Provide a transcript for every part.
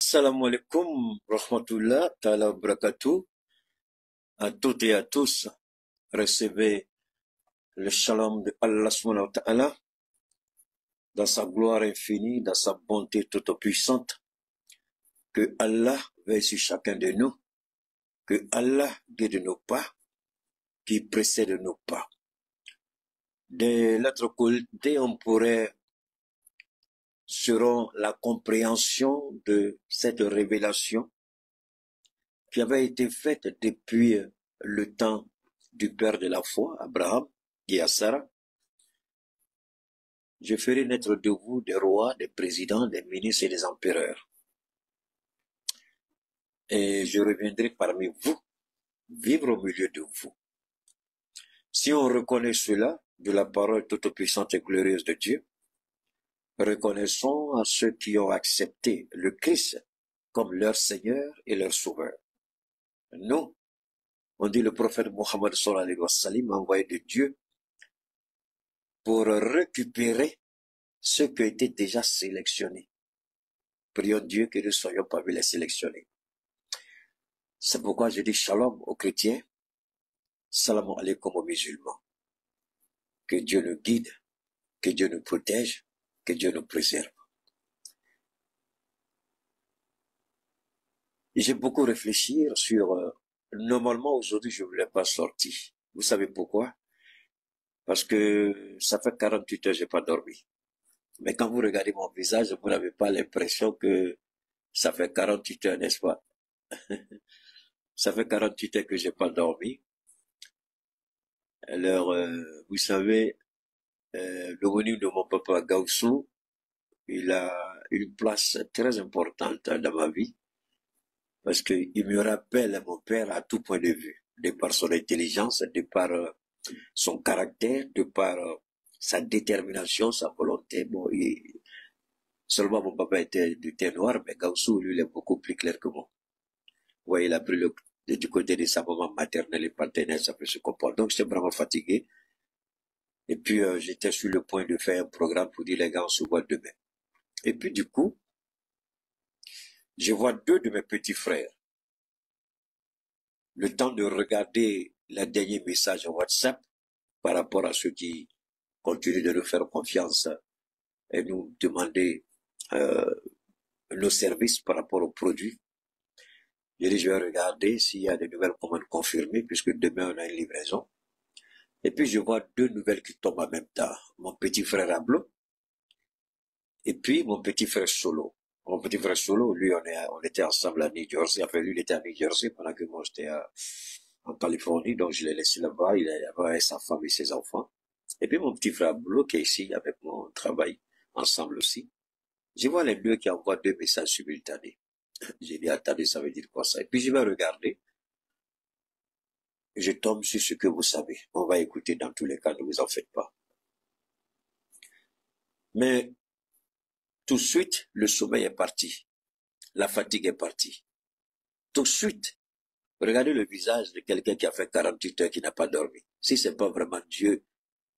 Salam alaikum, rahmatullah, ta'ala wa barakatuh. À toutes et à tous, recevez le shalom de Allah subhanahu wa ta'ala dans sa gloire infinie, dans sa bonté toute puissante. Que Allah veille sur chacun de nous, que Allah guide nos pas, qui précède nos pas. De l'autre côté, on pourrait sur la compréhension de cette révélation qui avait été faite depuis le temps du père de la foi, Abraham, et à Sarah. Je ferai naître de vous des rois, des présidents, des ministres et des empereurs. Et je reviendrai parmi vous, vivre au milieu de vous. Si on reconnaît cela de la parole toute puissante et glorieuse de Dieu, reconnaissons à ceux qui ont accepté le Christ comme leur Seigneur et leur Sauveur. Nous, on dit le prophète Mohammed sallallahu alayhi wa sallam, envoyé de Dieu, pour récupérer ceux qui étaient déjà sélectionnés. Prions Dieu que nous ne soyons pas les sélectionnés. C'est pourquoi je dis shalom aux chrétiens, salam alaikum aux musulmans. Que Dieu nous guide, que Dieu nous protège, que Dieu nous préserve. J'ai beaucoup réfléchi sur... normalement, aujourd'hui, je ne voulais pas sortir. Vous savez pourquoi? Parce que ça fait 48 heures que je n'ai pas dormi. Mais quand vous regardez mon visage, vous n'avez pas l'impression que ça fait 48 heures, n'est-ce pas? Ça fait 48 heures que je n'ai pas dormi. Alors, vous savez, le menu de mon papa Gaussou, il a une place très importante dans ma vie, parce qu'il me rappelle mon père à tout point de vue, de par son intelligence, de par son caractère, de par sa détermination, sa volonté. Bon, seulement mon papa était du teint noir, mais Gaussou, lui, il est beaucoup plus clair que moi. Ouais, il a pris du côté de sa maman maternelle et paternelle, ça peut se comprendre. Donc, j'étais vraiment fatigué. Et puis, j'étais sur le point de faire un programme pour dire les gars, on se voit demain. Et puis, du coup, je vois deux de mes petits frères. Le temps de regarder les derniers messages WhatsApp par rapport à ceux qui continuent de nous faire confiance et nous demander nos services par rapport aux produits. J'ai dit, je vais regarder s'il y a des nouvelles commandes confirmées, puisque demain on a une livraison. Et puis je vois deux nouvelles qui tombent en même temps. Mon petit frère Ablo et puis mon petit frère Solo. Mon petit frère Solo, lui, on était ensemble à New Jersey. Enfin, lui, il était à New Jersey pendant que moi, j'étais en Californie. Donc, je l'ai laissé là-bas. Il est là-bas avec sa femme et ses enfants. Et puis, mon petit frère Ablo, qui est ici avec moi, on travaille ensemble aussi. Je vois les deux qui envoient deux messages simultanés. J'ai dit, attendez, ça veut dire quoi ça? Et puis, je vais regarder. Je tombe sur ce que vous savez. On va écouter dans tous les cas, ne vous en faites pas. Mais, tout de suite, le sommeil est parti. La fatigue est partie. Tout de suite, regardez le visage de quelqu'un qui a fait 48 heures qui n'a pas dormi. Si c'est pas vraiment Dieu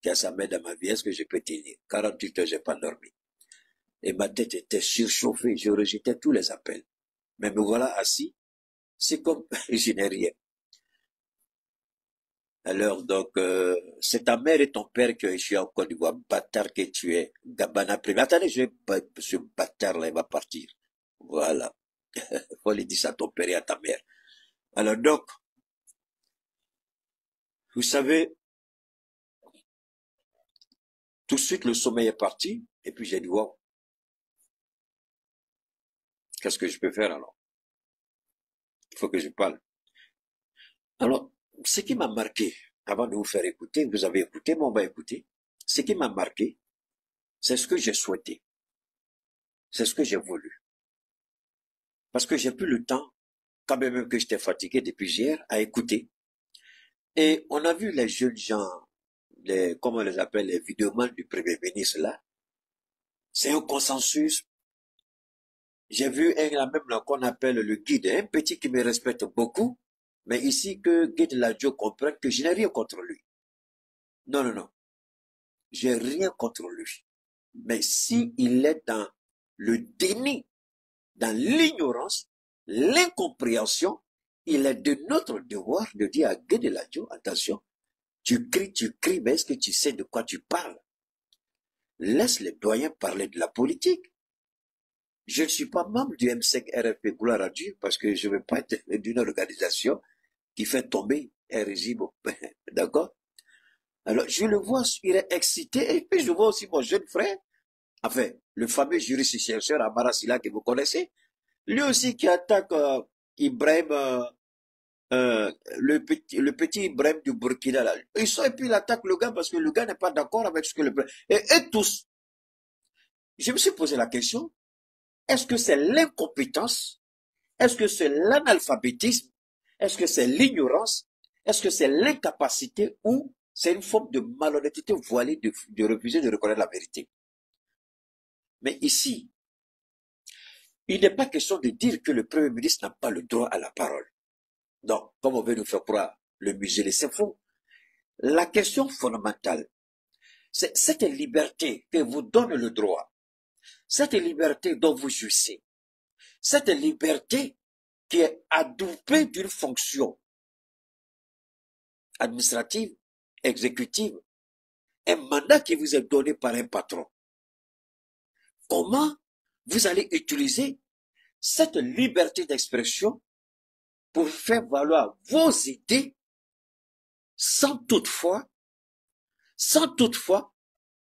qui a sa main dans ma vie, est-ce que je peux tenir? 48 heures, j'ai pas dormi. Et ma tête était surchauffée, je rejetais tous les appels. Mais me voilà assis, c'est comme je n'ai rien. Alors donc, c'est ta mère et ton père qui ont échoué en Côte d'Ivoire, bâtard que tu es, Gabana Premier. Attendez, ce bâtard-là, il va partir. Voilà. Faut lui dire ça à ton père et à ta mère. Alors donc, vous savez, tout de suite le sommeil est parti, et puis j'ai dit, wow, qu'est-ce que je peux faire alors? Il faut que je parle. Alors, ce qui m'a marqué, avant de vous faire écouter, vous avez écouté, mais on va écouter. Ce qui m'a marqué, c'est ce que j'ai souhaité. C'est ce que j'ai voulu. Parce que j'ai plus le temps, quand même que j'étais fatigué depuis hier, à écouter. Et on a vu les jeunes gens, comment on les appelle, les vidéomans du Premier ministre là. C'est un consensus. J'ai vu un même là qu'on appelle le guide, un petit qui me respecte beaucoup, mais ici que Guide Ladjo comprenne que je n'ai rien contre lui. Non, non, non. J'ai rien contre lui. Mais si il est dans le déni dans l'ignorance, l'incompréhension, il est de notre devoir de dire à Guédeladio, attention, tu cries, mais est-ce que tu sais de quoi tu parles? Laisse les doyens parler de la politique. Je ne suis pas membre du M5 RFP, gloire à Dieu, parce que je ne veux pas être d'une organisation qui fait tomber un régime. D'accord? Alors, je le vois, il est excité, et puis je vois aussi mon jeune frère, enfin, le fameux juriste chercheur Amara Silla que vous connaissez, lui aussi qui attaque Ibrahim, le petit Ibrahim du Burkina, là. Et puis il attaque le gars parce que le gars n'est pas d'accord avec ce que le... Et tous, je me suis posé la question, est-ce que c'est l'incompétence? Est-ce que c'est l'analphabétisme? Est-ce que c'est l'ignorance? Est-ce que c'est l'incapacité ou c'est une forme de malhonnêteté voilée de refuser de reconnaître la vérité? Mais ici, il n'est pas question de dire que le Premier ministre n'a pas le droit à la parole. Donc, comme on veut nous faire croire, le muselé, c'est faux. La question fondamentale, c'est cette liberté que vous donne le droit, cette liberté dont vous jouissez, cette liberté qui est adoubée d'une fonction administrative, exécutive, un mandat qui vous est donné par un patron. Comment vous allez utiliser cette liberté d'expression pour faire valoir vos idées sans toutefois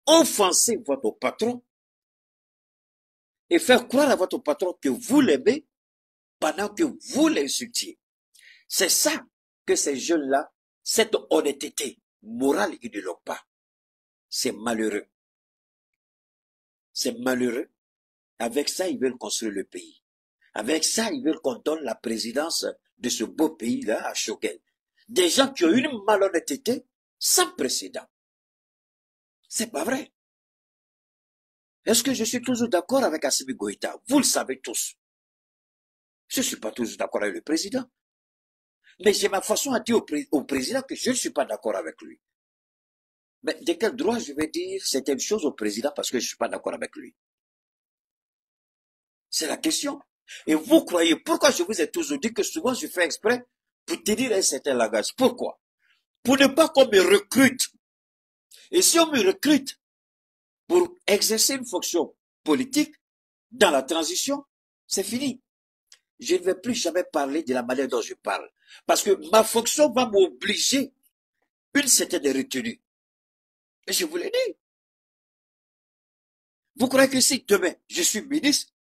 offenser votre patron et faire croire à votre patron que vous l'aimez pendant que vous l'insultiez. C'est ça que ces jeunes-là, cette honnêteté morale, ils ne l'ont pas. C'est malheureux. C'est malheureux. Avec ça, ils veulent construire le pays. Avec ça, ils veulent qu'on donne la présidence de ce beau pays-là à Choguel. Des gens qui ont une malhonnêteté sans précédent. C'est pas vrai. Est-ce que je suis toujours d'accord avec Assimi Goïta? Vous le savez tous. Je ne suis pas toujours d'accord avec le président. Mais j'ai ma façon à dire au président que je ne suis pas d'accord avec lui. Mais de quel droit je vais dire certaines choses au président parce que je ne suis pas d'accord avec lui? C'est la question. Et vous croyez, pourquoi je vous ai toujours dit que souvent je fais exprès pour tenir un certain langage? Pourquoi? Pour ne pas qu'on me recrute. Et si on me recrute pour exercer une fonction politique dans la transition, c'est fini. Je ne vais plus jamais parler de la manière dont je parle. Parce que ma fonction va m'obliger une certaine retenue. Et je vous l'ai dit. Vous croyez que si demain je suis ministre,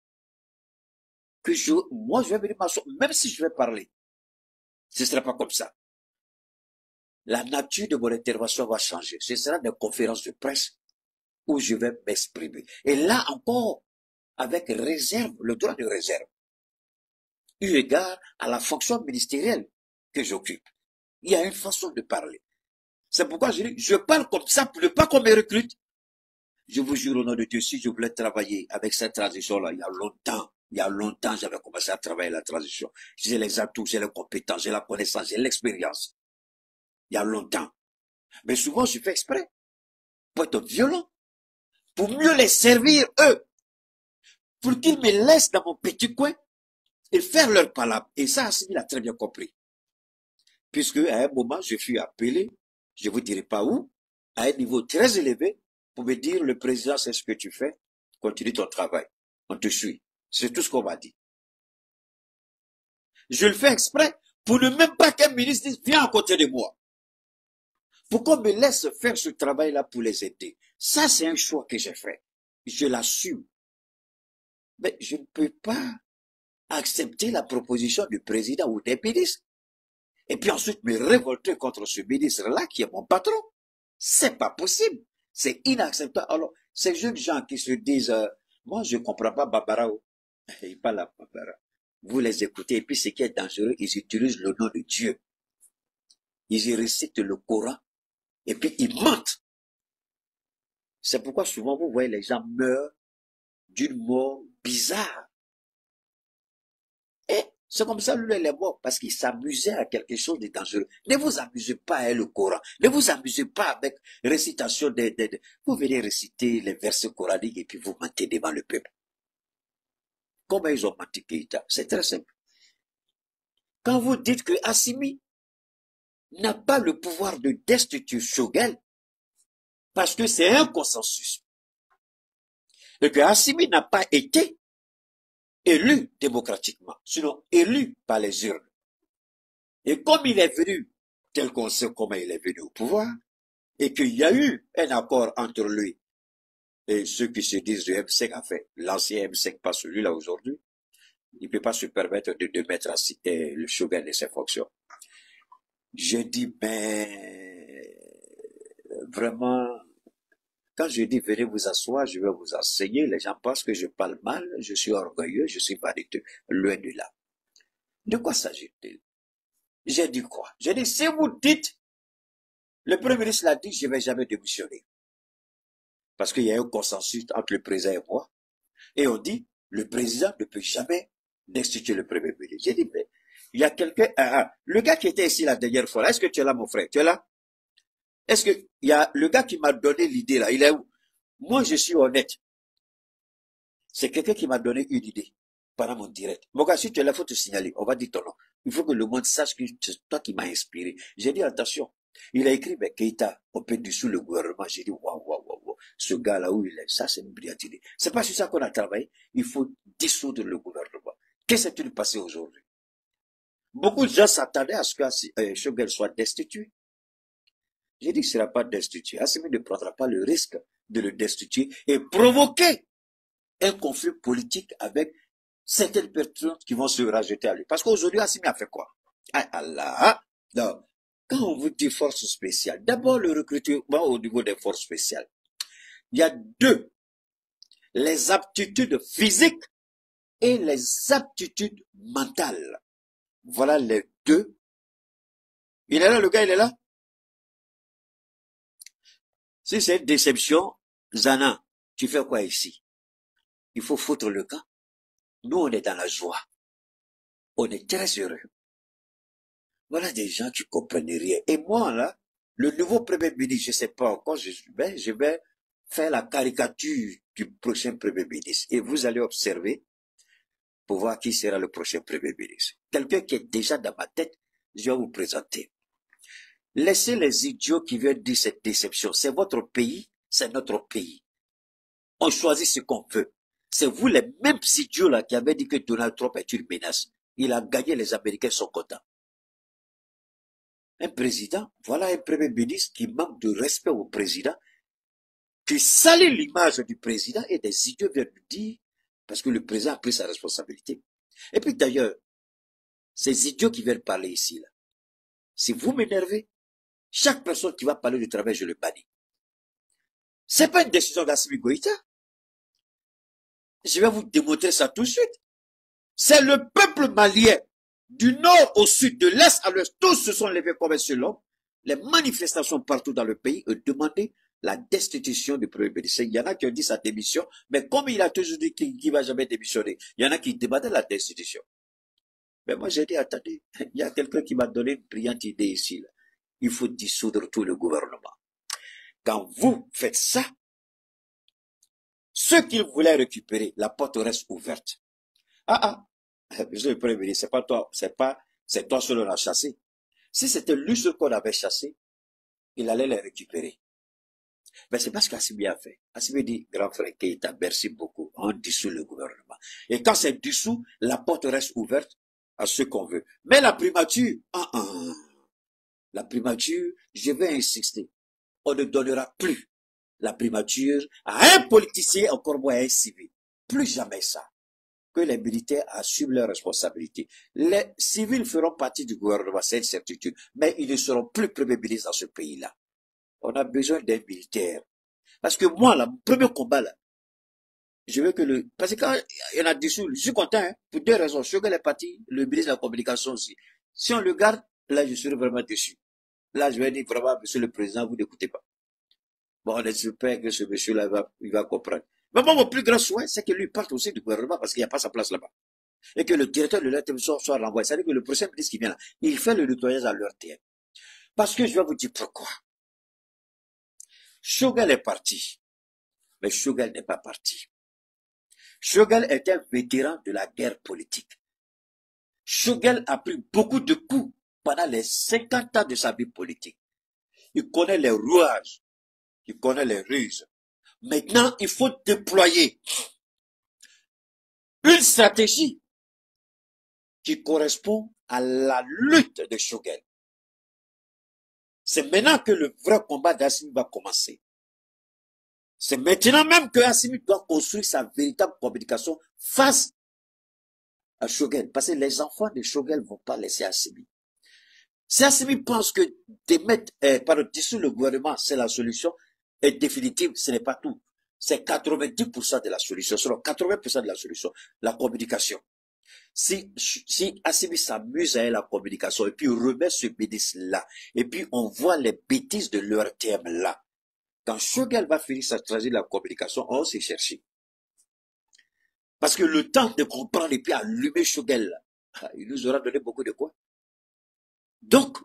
que moi je vais venir m'asseoir, même si je vais parler, ce ne sera pas comme ça. La nature de mon intervention va changer. Ce sera des conférences de presse où je vais m'exprimer. Et là encore, avec réserve, le droit de réserve, eu égard à la fonction ministérielle que j'occupe. Il y a une façon de parler. C'est pourquoi je dis, je parle comme ça pour ne pas qu'on me recrute. Je vous jure au nom de Dieu, si je voulais travailler avec cette transition-là, il y a longtemps, j'avais commencé à travailler la transition. J'ai les atouts, j'ai les compétences, j'ai la connaissance, j'ai l'expérience. Il y a longtemps. Mais souvent, je fais exprès pour être violent, pour mieux les servir, eux, pour qu'ils me laissent dans mon petit coin et faire leur palabre. Et ça, il a très bien compris. Puisque à un moment, je fus appelé, je vous dirai pas où, à un niveau très élevé, pour me dire, le président, c'est ce que tu fais, continue ton travail, on te suit. C'est tout ce qu'on m'a dit. Je le fais exprès pour ne même pas qu'un ministre dise, viens à côté de moi. Pour qu'on me laisse faire ce travail-là pour les aider. Ça, c'est un choix que j'ai fait. Je l'assume. Mais je ne peux pas accepter la proposition du président ou des ministres. Et puis ensuite me révolter contre ce ministre-là qui est mon patron. C'est pas possible. C'est inacceptable. Alors, ces jeunes gens qui se disent, moi je comprends pas Babarao. Ils parlent à Babara. Vous les écoutez, et puis ce qui est dangereux, ils utilisent le nom de Dieu. Ils y récitent le Coran, et puis ils mentent. C'est pourquoi souvent vous voyez les gens meurent d'une mort bizarre. Et c'est comme ça, lui, il est mort, parce qu'il s'amusait à quelque chose de dangereux. Ne vous amusez pas avec le Coran. Ne vous amusez pas avec récitation Vous venez réciter les versets coraniques et puis vous mentez devant le peuple. comment ils ont menti Keïta? C'est très simple. Quand vous dites que Assimi n'a pas le pouvoir de destituer Choguel, parce que c'est un consensus, et que Assimi n'a pas été élu démocratiquement, sinon élu par les urnes. Et comme il est venu, tel qu'on sait comment il est venu au pouvoir, et qu'il y a eu un accord entre lui et ceux qui se disent du M5, en fait, l'ancien M5, pas celui-là aujourd'hui, il ne peut pas se permettre de mettre le Choguel de ses fonctions. Je dis, mais vraiment, quand je dis venez vous asseoir, je vais vous enseigner, les gens pensent que je parle mal, je suis orgueilleux, je suis vaniteux, loin de là. De quoi s'agit-il? J'ai dit quoi? J'ai dit, si vous dites, le Premier ministre l'a dit, je ne vais jamais démissionner. Parce qu'il y a un consensus entre le président et moi. Et on dit, le président ne peut jamais destituer le Premier ministre. J'ai dit, mais il y a quelqu'un, le gars qui était ici la dernière fois, est-ce que tu es là, mon frère? Tu es là? Est-ce que il y a le gars qui m'a donné l'idée là, il est où? Moi, je suis honnête. C'est quelqu'un qui m'a donné une idée pendant mon direct. Mon gars, si tu es là, il faut te signaler. On va dire ton nom. Il faut que le monde sache que c'est toi qui m'as inspiré. J'ai dit, attention. Il a écrit, mais Keïta, on peut dissoudre le gouvernement. J'ai dit, waouh, waouh, waouh. Ce gars-là où il est, ça, c'est une brillante idée. C'est pas sur ça qu'on a travaillé. Il faut dissoudre le gouvernement. Qu'est-ce qui s'est passé aujourd'hui? Beaucoup de gens s'attendaient à ce que Choguel soit destitué. J'ai dit qu'il ne sera pas destitué. Assimi ne prendra pas le risque de le destituer et provoquer un conflit politique avec certaines personnes qui vont se rajouter à lui. Parce qu'aujourd'hui, Assimi a fait quoi? Ah Allah! Non. Quand on vous dit force spéciale, d'abord le recrutement au niveau des forces spéciales. Il y a deux. Les aptitudes physiques et les aptitudes mentales. Voilà les deux. Il est là, le gars, il est là? Si c'est une déception, Zana, tu fais quoi ici? Il faut foutre le camp. Nous, on est dans la joie. On est très heureux. Voilà des gens qui comprennent rien. Et moi, là, le nouveau premier ministre, je ne sais pas encore, je vais faire la caricature du prochain premier ministre. Et vous allez observer pour voir qui sera le prochain premier ministre. Quelqu'un qui est déjà dans ma tête, je vais vous présenter. Laissez les idiots qui viennent dire cette déception. C'est votre pays, c'est notre pays. On choisit ce qu'on veut. C'est vous les mêmes idiots là qui avaient dit que Donald Trump est une menace. Il a gagné, les Américains sont contents. Un président, voilà un premier ministre qui manque de respect au président, qui salit l'image du président et des idiots viennent lui dire, parce que le président a pris sa responsabilité. Et puis d'ailleurs, ces idiots qui viennent parler ici, là, si vous m'énervez, chaque personne qui va parler du travail, je le bannis. C'est pas une décision d'Assimi Goïta. Je vais vous démontrer ça tout de suite. C'est le peuple malien, du nord au sud, de l'est à l'ouest, tous se sont levés comme un seul homme. Les manifestations partout dans le pays ont demandé la destitution du premier ministre. Il y en a qui ont dit sa démission, mais comme il a toujours dit qu'il ne va jamais démissionner, il y en a qui demandaient la destitution. Mais moi j'ai dit, attendez, il y a quelqu'un qui m'a donné une brillante idée ici. Là. Il faut dissoudre tout le gouvernement. Quand vous faites ça, ceux qui voulaient récupérer, la porte reste ouverte. Monsieur le Premier ministre, c'est pas toi, c'est toi seul on a chassé. Si c'était lui seul qu'on avait chassé, il allait les récupérer. Mais c'est pas ce qu'Assimi a fait. Assimi dit, grand frère Keïta, merci beaucoup. On dissout le gouvernement. Et quand c'est dissous, la porte reste ouverte à ce qu'on veut. Mais la primature, la primature, je vais insister. On ne donnera plus la primature à un politicien, encore moins à un civil. Plus jamais ça. Que les militaires assument leurs responsabilités. Les civils feront partie du gouvernement, c'est une certitude. Mais ils ne seront plus premiers ministres dans ce pays-là. On a besoin d'un militaire. Parce que moi, là, mon premier combat, là, je veux que parce que quand il y en a dessous, je suis content, hein, pour deux raisons. Choguel est parti, le ministre de la Communication aussi. Si on le garde, là, je serai vraiment déçu. Là, je vais dire vraiment, monsieur le président, vous n'écoutez pas. Bon, on espère que ce monsieur-là, il va comprendre. Mais moi, mon plus grand souhait, c'est que lui parte aussi du gouvernement parce qu'il n'y a pas sa place là-bas. Et que le directeur de l'intérieur soit renvoyé. C'est-à-dire que le prochain ministre qui vient là, il fait le nettoyage à leur terre. Parce que je vais vous dire pourquoi. Choguel est parti. Mais Choguel n'est pas parti. Shogel est un vétéran de la guerre politique. Shogel a pris beaucoup de coups pendant les 50 ans de sa vie politique. Il connaît les rouages, il connaît les ruses. Maintenant, il faut déployer une stratégie qui correspond à la lutte de Shogel. C'est maintenant que le vrai combat d'Assimi va commencer. C'est maintenant même que Assimi doit construire sa véritable communication face à Shogel. Parce que les enfants de Shogel ne vont pas laisser Assimi. Si Assimi pense que dissoudre le gouvernement, c'est la solution, et définitive, ce n'est pas tout. C'est 90% de la solution, selon 80% de la solution, la communication. Si Assimi s'amuse à la communication, et puis remet ce ministre-là, et puis on voit les bêtises de leur thème là, quand Shogel va finir sa stratégie de la communication, on va s'y chercher. Parce que le temps de comprendre et puis allumer Shogel, il nous aura donné beaucoup de quoi. Donc,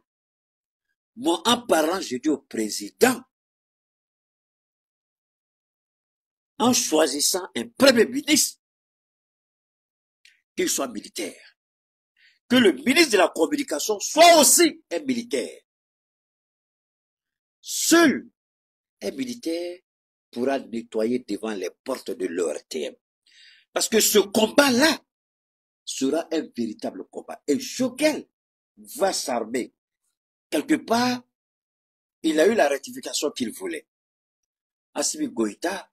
moi, en parlant, je dis au président, en choisissant un premier ministre, qu'il soit militaire, que le ministre de la communication soit aussi un militaire. Seul un militaire pourra nettoyer devant les portes de l'ORTM. Parce que ce combat-là sera un véritable combat. Et Shogel va s'armer. Quelque part, il a eu la rectification qu'il voulait. Assimi Goïta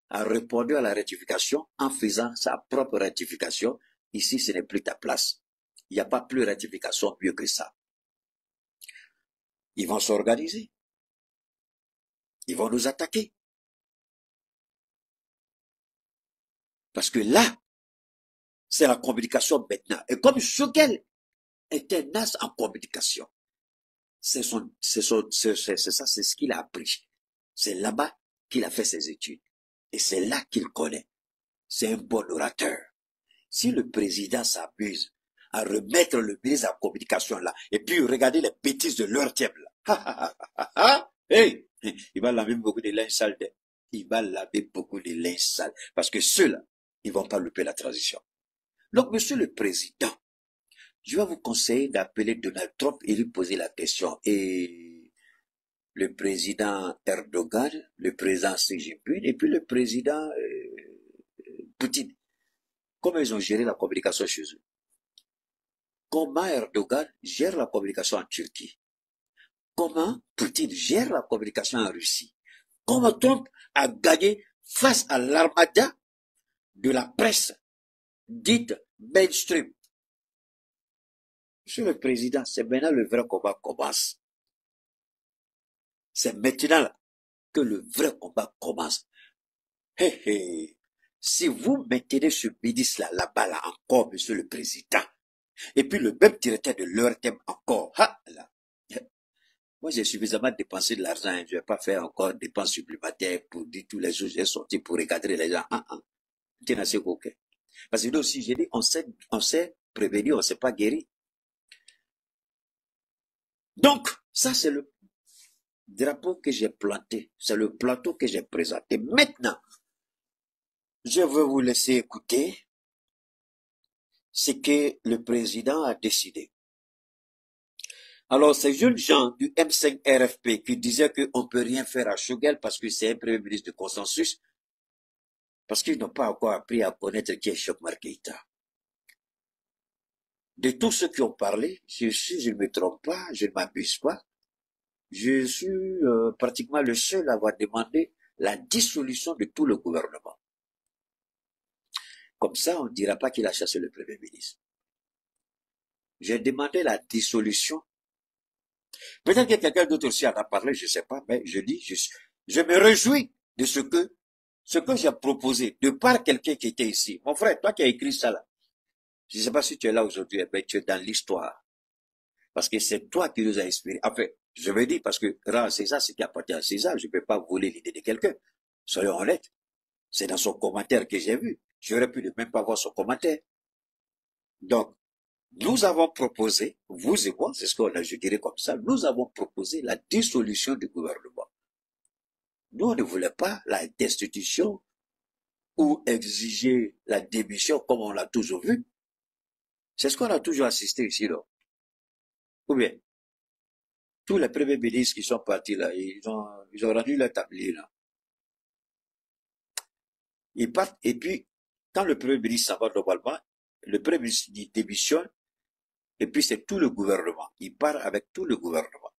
a répondu à la rectification en faisant sa propre rectification. Ici, ce n'est plus ta place. Il n'y a pas plus de rectification mieux que ça. Ils vont s'organiser. Ils vont nous attaquer. Parce que là, c'est la communication maintenant. Et comme Shogel est un as en communication, c'est ça, c'est ce qu'il a appris. C'est là-bas qu'il a fait ses études. Et c'est là qu'il connaît. C'est un bon orateur. Si le président s'abuse à remettre le ministre en communication là, et puis regarder les bêtises de leur thème là, hey, il va laver beaucoup de linge sale. Il va laver beaucoup de linge sale. Parce que ceux-là, ils vont pas louper la transition. Donc, monsieur le président, je vais vous conseiller d'appeler Donald Trump et lui poser la question. Et le président Erdogan, le président Xi Jinping, et puis le président Poutine. Comment ils ont géré la communication chez eux? Comment Erdogan gère la communication en Turquie? Comment Poutine gère la communication en Russie? Comment Trump a gagné face à l'armada de la presse dite mainstream? Monsieur le président, c'est maintenant le vrai combat commence. C'est maintenant que le vrai combat commence. Hé hé. Si vous maintenez ce ministre-là, là-bas, là, encore, monsieur le président, et puis le même directeur de l'ORTM encore, là. Moi, j'ai suffisamment dépensé de l'argent, je ne vais pas faire encore dépenses supplémentaires pour dire tous les jours, j'ai sorti pour regarder les gens. Parce que nous aussi, j'ai dit, on sait prévenir, on ne sait pas guérir. Donc, ça, c'est le drapeau que j'ai planté, c'est le plateau que j'ai présenté. Maintenant, je veux vous laisser écouter ce que le président a décidé. Alors, ces jeunes gens du M5 RFP qui disaient qu'on ne peut rien faire à Shogel parce que c'est un premier ministre de consensus, parce qu'ils n'ont pas encore appris à connaître qui est Chokmar Keïta. De tous ceux qui ont parlé, je ne me trompe pas, je ne m'abuse pas, je suis pratiquement le seul à avoir demandé la dissolution de tout le gouvernement. Comme ça, on ne dira pas qu'il a chassé le Premier ministre. J'ai demandé la dissolution. Peut-être que quelqu'un d'autre aussi en a parlé, je ne sais pas, mais je dis, je me réjouis de ce que j'ai proposé, de par quelqu'un qui était ici. Mon frère, toi qui as écrit ça là, je ne sais pas si tu es là aujourd'hui, mais tu es dans l'histoire. Parce que c'est toi qui nous as inspiré. Enfin, je veux dire, parce que rends à César ce qui appartient à César, je ne peux pas voler l'idée de quelqu'un. Soyons honnêtes. C'est dans son commentaire que j'ai vu. J'aurais pu ne même pas voir son commentaire. Donc, nous avons proposé, vous et moi, c'est ce qu'on a, je dirais comme ça, nous avons proposé la dissolution du gouvernement. Nous, on ne voulait pas la destitution ou exiger la démission comme on l'a toujours vu. C'est ce qu'on a toujours assisté ici, là. Ou bien, tous les premiers ministres qui sont partis là, ils ont rendu leur tablier là. Ils partent et puis, quand le premier ministre s'en va globalement, le premier ministre démissionne et puis c'est tout le gouvernement. Il part avec tout le gouvernement.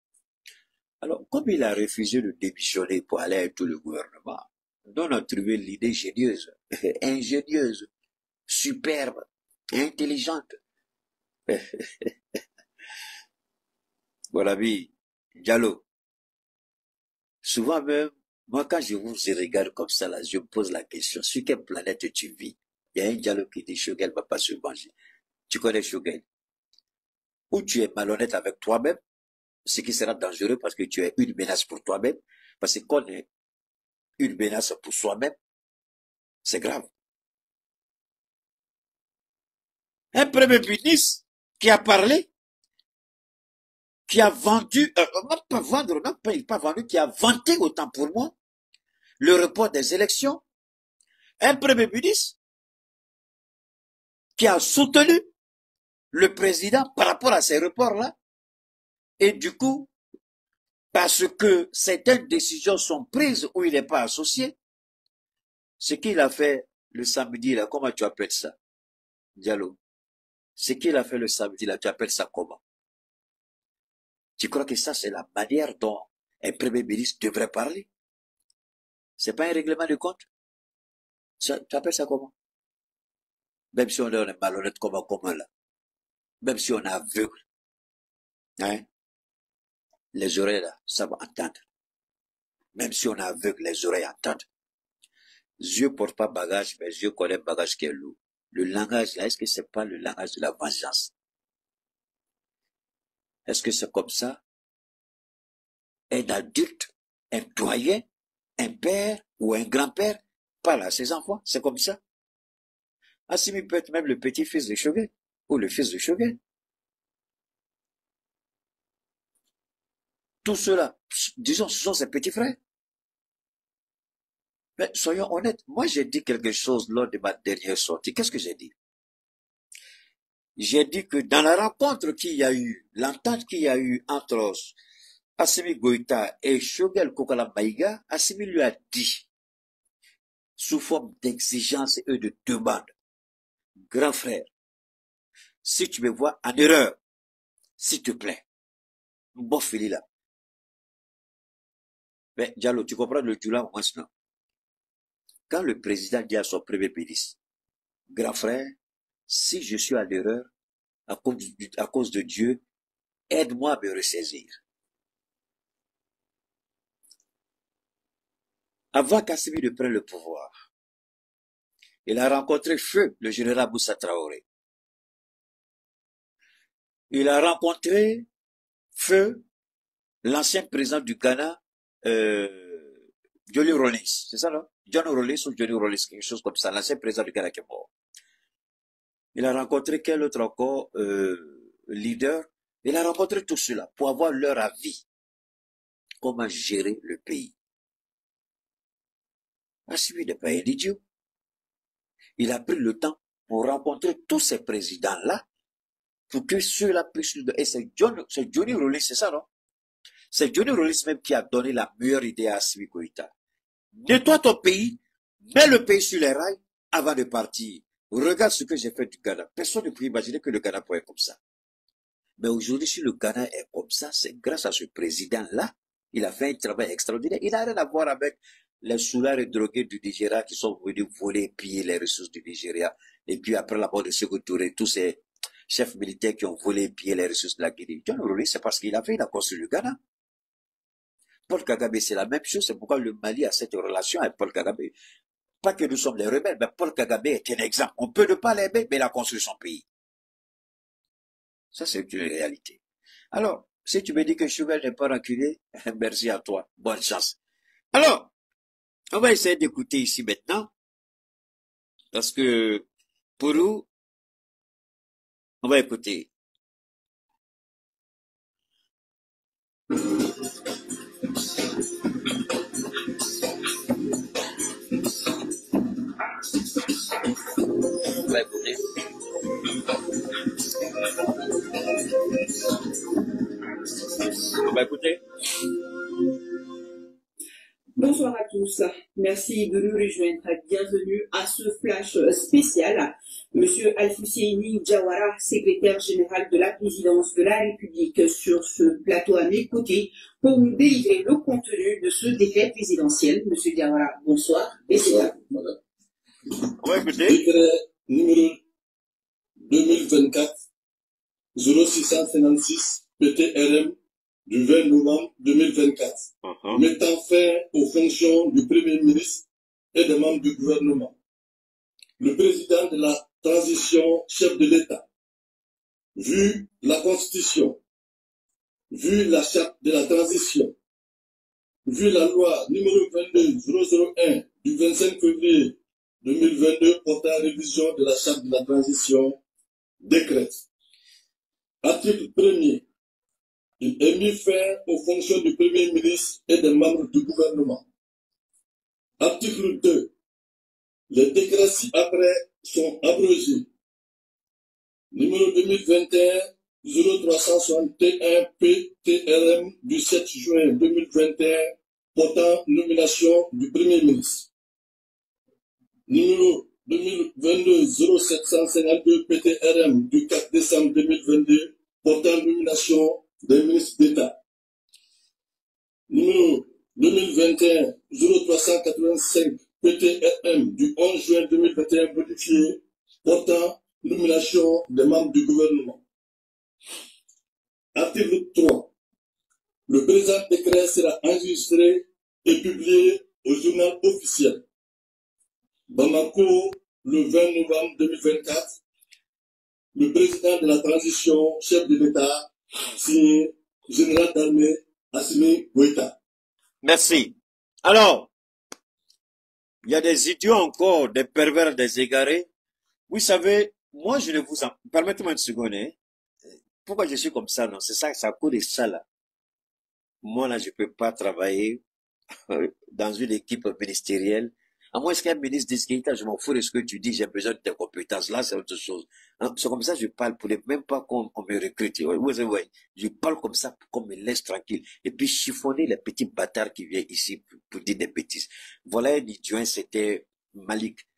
Alors, comme il a refusé de démissionner pour aller avec tout le gouvernement, nous on a trouvé l'idée génieuse, ingénieuse, superbe, intelligente. Mon ami Diallo, souvent même, moi quand je vous regarde comme ça, là, je me pose la question, sur quelle planète tu vis? Il y a un Diallo qui dit, Choguel va pas se manger. Tu connais Choguel? Ou tu es malhonnête avec toi-même, ce qui sera dangereux parce que tu es une menace pour toi-même, parce que qu'on est une menace pour soi-même, c'est grave. Un premier ministre qui a parlé, qui a vendu, non pas vendre, non pas vendu, qui a vanté autant pour moi, le report des élections, un premier ministre qui a soutenu le président par rapport à ces reports-là, et du coup, parce que certaines décisions sont prises où il n'est pas associé, ce qu'il a fait le samedi, là, comment tu appelles ça, Diallo? Ce qu'il a fait le samedi, là, tu appelles ça comment? Tu crois que ça, c'est la manière dont un premier ministre devrait parler? C'est pas un règlement de compte? Tu appelles ça comment? Même si on est malhonnête comme un commun, là. Même si on est aveugle. Hein? Les oreilles, là, ça va entendre. Même si on est aveugle, les oreilles entendent. Dieu porte pas bagage, mais Dieu connaît bagage qui est lourd. Le langage, là, est-ce que c'est pas le langage de la vengeance? Est-ce que c'est comme ça? Un adulte, un doyen, un père ou un grand-père parle à ses enfants, c'est comme ça. Assimi peut être même le petit-fils de Choguel, ou le fils de Choguel. Tout cela, disons, ce sont ses petits frères. Mais soyons honnêtes, moi j'ai dit quelque chose lors de ma dernière sortie. Qu'est-ce que j'ai dit? J'ai dit que dans la rencontre qu'il y a eu, l'entente qu'il y a eu entre Assimi Goïta et Choguel Kokala Maïga, Assimi lui a dit, sous forme d'exigence et de demande, grand frère, si tu me vois en erreur, s'il te plaît, bon fili là. Mais Diallo, tu comprends le Djoula maintenant? Quand le président dit à son premier ministre, grand frère, si je suis à l'erreur, à cause de Dieu, aide-moi à me ressaisir. Avant qu'Assimi ne prenne le pouvoir, il a rencontré Feu, le général Moussa Traoré. Il a rencontré Feu, l'ancien président du Ghana, Johnny Rawlings. C'est ça, non? John Rawlings ou Johnny Rawlings, quelque chose comme ça, l'ancien président du Ghana qui est mort. Il a rencontré quel autre encore leader? Il a rencontré tout cela pour avoir leur avis. Comment gérer le pays. Assimi n'est pas un idiot. Il a pris le temps pour rencontrer tous ces présidents-là pour que ceux-là puissent... Et c'est Johnny Rawlings, c'est ça, non? C'est Johnny Rawlings même qui a donné la meilleure idée à Assimi Goïta. Nettoie ton pays, mets le pays sur les rails avant de partir. Regarde ce que j'ai fait du Ghana. Personne ne peut imaginer que le Ghana pourrait être comme ça. Mais aujourd'hui, si le Ghana est comme ça, c'est grâce à ce président-là. Il a fait un travail extraordinaire. Il n'a rien à voir avec les soulards et drogués du Nigeria qui sont venus voler et piller les ressources du Nigeria. Et puis après la mort de Sékou Touré, tous ces chefs militaires qui ont volé et pillé les ressources de la Guinée. John Rawlings, c'est parce qu'il a construit le Ghana. Paul Kagame, c'est la même chose. C'est pourquoi le Mali a cette relation avec Paul Kagame. Pas que nous sommes les rebelles, mais Paul Kagame est un exemple. On peut ne pas l'aimer, mais il a construit son pays. Ça, c'est une réalité. Alors, si tu me dis que Choguel n'est pas reculé, merci à toi. Bonne chance. Alors, on va essayer d'écouter ici maintenant. Parce que, pour nous, on va écouter. On va écouter. On va écouter. Bonsoir à tous. Merci de nous rejoindre. Bienvenue à ce flash spécial. Monsieur Alfousseni Diawara, secrétaire général de la présidence de la République, sur ce plateau à mes côtés pour nous délivrer le contenu de ce décret présidentiel. Monsieur Diawara, bonsoir. Bonsoir, madame. On va écouter. Décret numéro 2024 0656 PTRM du 20 novembre 2024, mettant fin aux fonctions du Premier ministre et des membres du gouvernement. Le président de la transition, chef de l'État, vu la Constitution, vu la charte de la transition, vu la loi numéro 22001 du 25 février 2022 portant révision de la charte de la transition, décrète. Article 1er. Il est mis fin aux fonctions du Premier ministre et des membres du gouvernement. Article 2. Les décrets ci-après sont abrogés. Numéro 2021-0361 PTRM du 7 juin 2021 portant nomination du Premier ministre. Numéro 2022-0752 PTRM du 4 décembre 2022 portant nomination des ministres d'État. Numéro 2021-0385 PTRM du 11 juin 2021 modifié portant nomination des membres du gouvernement. Article 3. Le présent décret sera enregistré et publié au journal officiel. Bamako, le 20 novembre 2024, le président de la transition, chef de l'État, signé général d'armée Assimi Goïta. Merci. Alors, il y a des idiots encore, des pervers, des égarés. Vous savez, moi je ne vous en... Permettez-moi une seconde. Hein. Pourquoi je suis comme ça? Non, c'est ça, ça coûte de ça là. Moi là, je peux pas travailler dans une équipe ministérielle. À moins qu'un ministre dise Keïta, je m'en fous de ce que tu dis, j'ai besoin de tes compétences. Là, c'est autre chose. Hein, c'est comme ça que je parle, pour les, même pas qu'on me recrute. Ouais. Je parle comme ça pour qu'on me laisse tranquille. Et puis chiffonner les petits bâtards qui viennent ici pour dire des bêtises. Voilà un idiot, c'était Malik.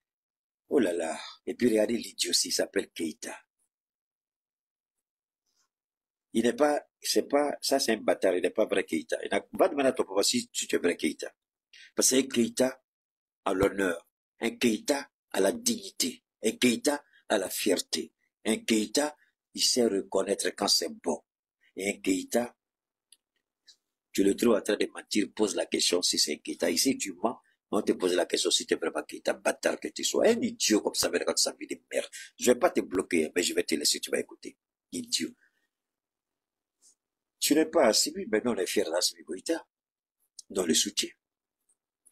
Oh là là. Et puis regardez l'idiot aussi, il s'appelle Keïta. Il n'est pas, c'est pas, ça c'est un bâtard, il n'est pas vrai Keïta. Va demander à ton papa si tu es vrai Keïta. Parce que Keïta à l'honneur, un Keïta à la dignité, un Keïta à la fierté, un Keïta, il sait reconnaître quand c'est bon. Et un Keïta, tu le trouves en train de mentir, pose la question si c'est un Keïta. Ici, tu mens, on te pose la question si tu es vraiment Keïta, bâtard que tu sois. Un idiot comme ça, regarde sa vie de merde. Je vais pas te bloquer, mais je vais te laisser, tu vas écouter. Idiot. Tu n'es pas Assimi, mais nous on est fiers d'Assimi Goïta. Dans le soutien.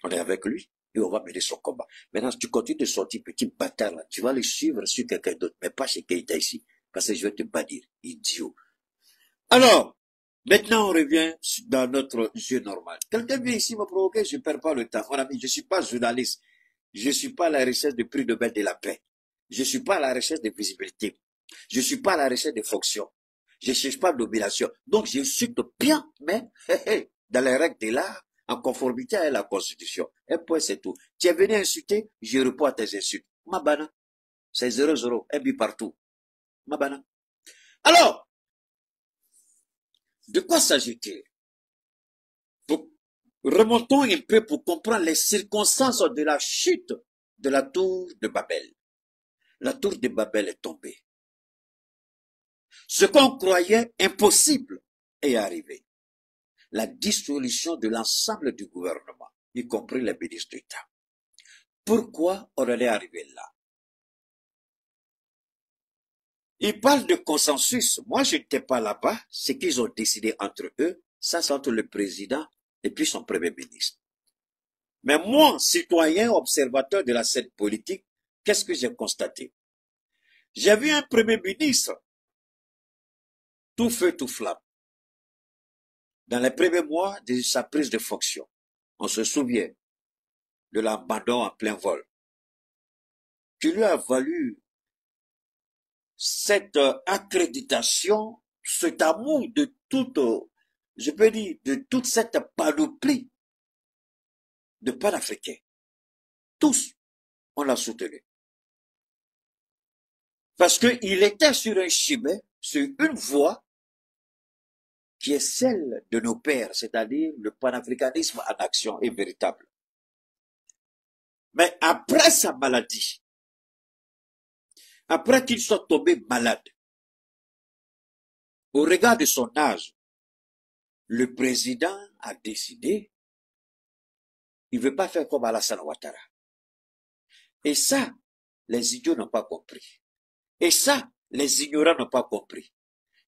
On est avec lui. Et on va mener son combat. Maintenant, si tu continues de sortir petit bâtard là, tu vas le suivre sur quelqu'un d'autre, mais pas chez Keïta ici. Parce que je vais te bannir, idiot. Alors, maintenant on revient dans notre jeu normal. Quelqu'un vient ici me provoquer, je ne perds pas le temps. Mon ami, je ne suis pas journaliste. Je ne suis pas à la recherche de prix Nobel de la paix. Je ne suis pas à la recherche de visibilité. Je ne suis pas à la recherche de fonctions. Je ne cherche pas de domination. Donc, j'insulte bien, mais dans les règles de l'art, en conformité avec la Constitution. Un point, c'est tout. Tu es venu insulter, je réponds à tes insultes. Mabana. C'est 0-0. Un but partout. Mabana. Alors, de quoi s'agit-il? Remontons un peu pour comprendre les circonstances de la chute de la tour de Babel. La tour de Babel est tombée. Ce qu'on croyait impossible est arrivé. La dissolution de l'ensemble du gouvernement, y compris les ministres d'État. Pourquoi on en est arrivé là? Ils parlent de consensus. Moi, je n'étais pas là-bas. Ce qu'ils ont décidé entre eux, ça c'est entre le président et puis son premier ministre. Mais moi, citoyen, observateur de la scène politique, qu'est-ce que j'ai constaté? J'ai vu un premier ministre, tout feu, tout flamme. Dans les premiers mois de sa prise de fonction, on se souvient de l'abandon en plein vol. qui lui a valu cette accréditation, cet amour de toute, je peux dire, de toute cette panoplie de panafricains. Tous, on l'a soutenu. Parce qu'il était sur un chemin, sur une voie qui est celle de nos pères, c'est-à-dire le panafricanisme en action est véritable. Mais après sa maladie, après qu'il soit tombé malade, au regard de son âge, le président a décidé, il ne veut pas faire comme Alassane Ouattara. Et ça, les idiots n'ont pas compris. Et ça, les ignorants n'ont pas compris.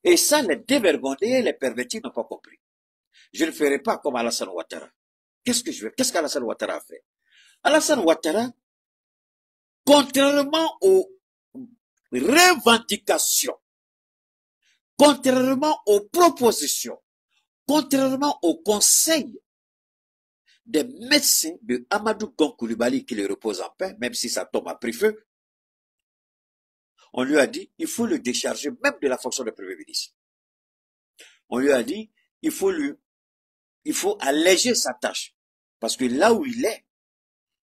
Et ça, les dévergondés et les pervertis n'ont pas compris. Je ne ferai pas comme Alassane Ouattara. Qu'est-ce qu'Alassane Ouattara a fait? Alassane Ouattara, contrairement aux revendications, contrairement aux propositions, contrairement aux conseils des médecins de Amadou Gon Coulibaly qui le repose en paix, même si sa tombe a pris feu, on lui a dit, il faut le décharger même de la fonction de Premier ministre. On lui a dit, il faut alléger sa tâche. Parce que là où il est,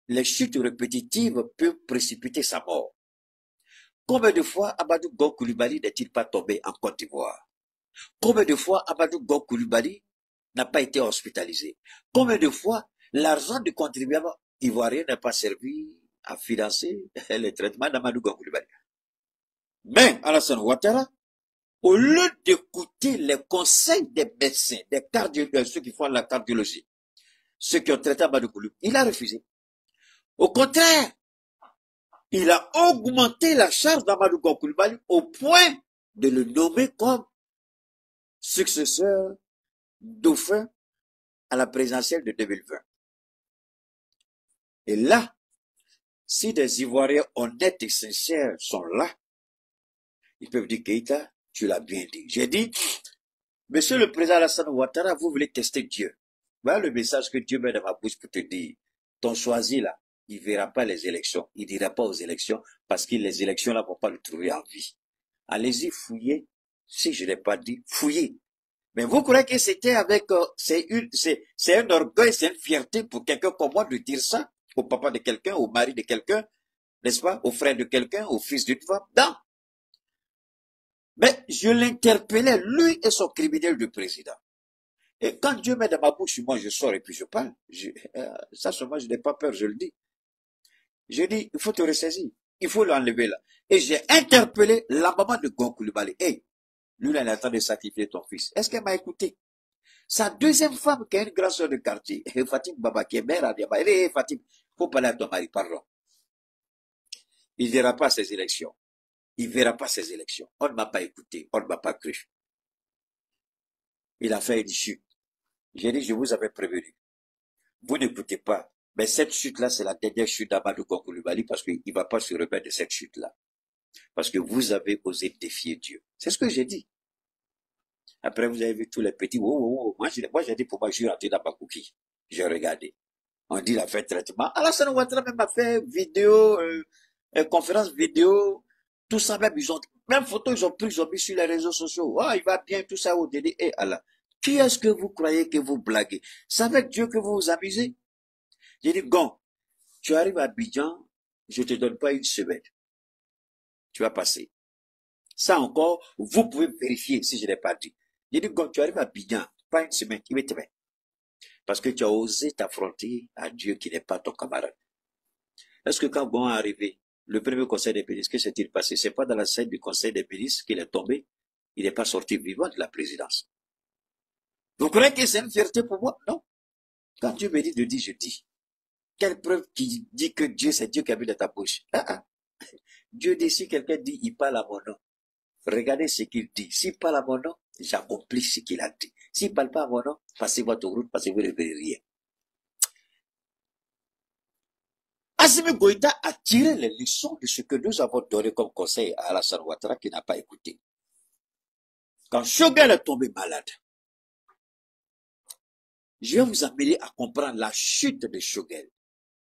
les chutes répétitives peuvent précipiter sa mort. Combien de fois Amadou Gon Coulibaly n'est-il pas tombé en Côte d'Ivoire? Combien de fois Amadou Gon Coulibaly n'a pas été hospitalisé? Combien de fois l'argent du contribuable ivoirien n'a pas servi à financer le traitement d'Amadou Gon Coulibaly? Mais Alassane Ouattara, au lieu d'écouter les conseils des médecins, des cardiologues, ceux qui font la cardiologie, ceux qui ont traité Amadou Coulibaly, il a refusé. Au contraire, il a augmenté la charge d'Amadou Gon Coulibaly au point de le nommer comme successeur dauphin à la présidentielle de 2020. Et là, si des Ivoiriens honnêtes et sincères sont là, ils peuvent dire, Keïta, tu l'as bien dit. J'ai dit, monsieur le président Alassane Ouattara, vous voulez tester Dieu. Voilà le message que Dieu met dans ma bouche pour te dire. Ton choisi là, il ne verra pas les élections. Il n'ira pas aux élections parce que les élections là ne vont pas le trouver en vie. Allez-y, fouillez. Si je ne l'ai pas dit, fouillez. Mais vous croyez que c'était avec, c'est un orgueil, c'est une fierté pour quelqu'un comme moi de dire ça au papa de quelqu'un, au mari de quelqu'un, n'est-ce pas, au frère de quelqu'un, au fils d'une femme? Non. Mais je l'interpellais, lui et son criminel de président. Et quand Dieu met dans ma bouche, moi je sors et puis je parle. Ça seulement, je n'ai pas peur, je le dis. Je dis, il faut te ressaisir. Il faut l'enlever là. Et j'ai interpellé la maman de Gon Coulibaly. Hey, lui, là, il est en train de sacrifier ton fils. Est-ce qu'elle m'a écouté? Sa deuxième femme, qui est une grande soeur de quartier, Fatim Baba, qui est mère à Diaba. Hey, Fatim, faut parler à ton mari, pardon. Il ne verra pas ces élections. Il ne verra pas ces élections. On ne m'a pas écouté. On ne m'a pas cru. Il a fait une chute. J'ai dit, je vous avais prévenu. Vous n'écoutez pas. Mais cette chute-là, c'est la dernière chute d'Amadou Gon Coulibaly parce qu'il ne va pas se remettre de cette chute-là. Parce que vous avez osé défier Dieu. C'est ce que j'ai dit. Après, vous avez vu tous les petits. Moi, j'ai dit, pour moi, je suis rentré dans ma coquille. J'ai regardé. On dit, il a fait traitement. Alassane Ouattara même a fait vidéo, conférence vidéo. Tout ça, même photos, ils ont pris, ils ont mis sur les réseaux sociaux. Ah, il va bien, tout ça, au délai. Et Allah. Qui est-ce que vous croyez que vous blaguez? C'est avec Dieu que vous vous amusez? J'ai dit, Gon, tu arrives à Abidjan, je te donne pas une semaine. Tu vas passer. Ça encore, vous pouvez vérifier si je l'ai pas dit. J'ai dit, Gon, tu arrives à Abidjan, pas une semaine, il va te mettre. Parce que tu as osé t'affronter à Dieu qui n'est pas ton camarade. Est-ce que quand Gon est arrivé, le premier conseil des ministres, que s'est-il passé? C'est pas dans la scène du conseil des ministres qu'il est tombé. Il n'est pas sorti vivant de la présidence. Vous croyez que c'est une fierté pour moi? Non. Quand Dieu me dit de dire, je dis. Quelle preuve qui dit que Dieu, c'est Dieu qui a mis dans ta bouche? Dieu dit, si quelqu'un dit, il parle à mon nom. Regardez ce qu'il dit. S'il parle à mon nom, j'accomplis ce qu'il a dit. S'il ne parle pas à mon nom, passez votre route parce que vous ne verrez rien. Assimi Goïta a tiré les leçons de ce que nous avons donné comme conseil à Alassane Ouattara qui n'a pas écouté. Quand Choguel est tombé malade, je vais vous amener à comprendre la chute de Choguel.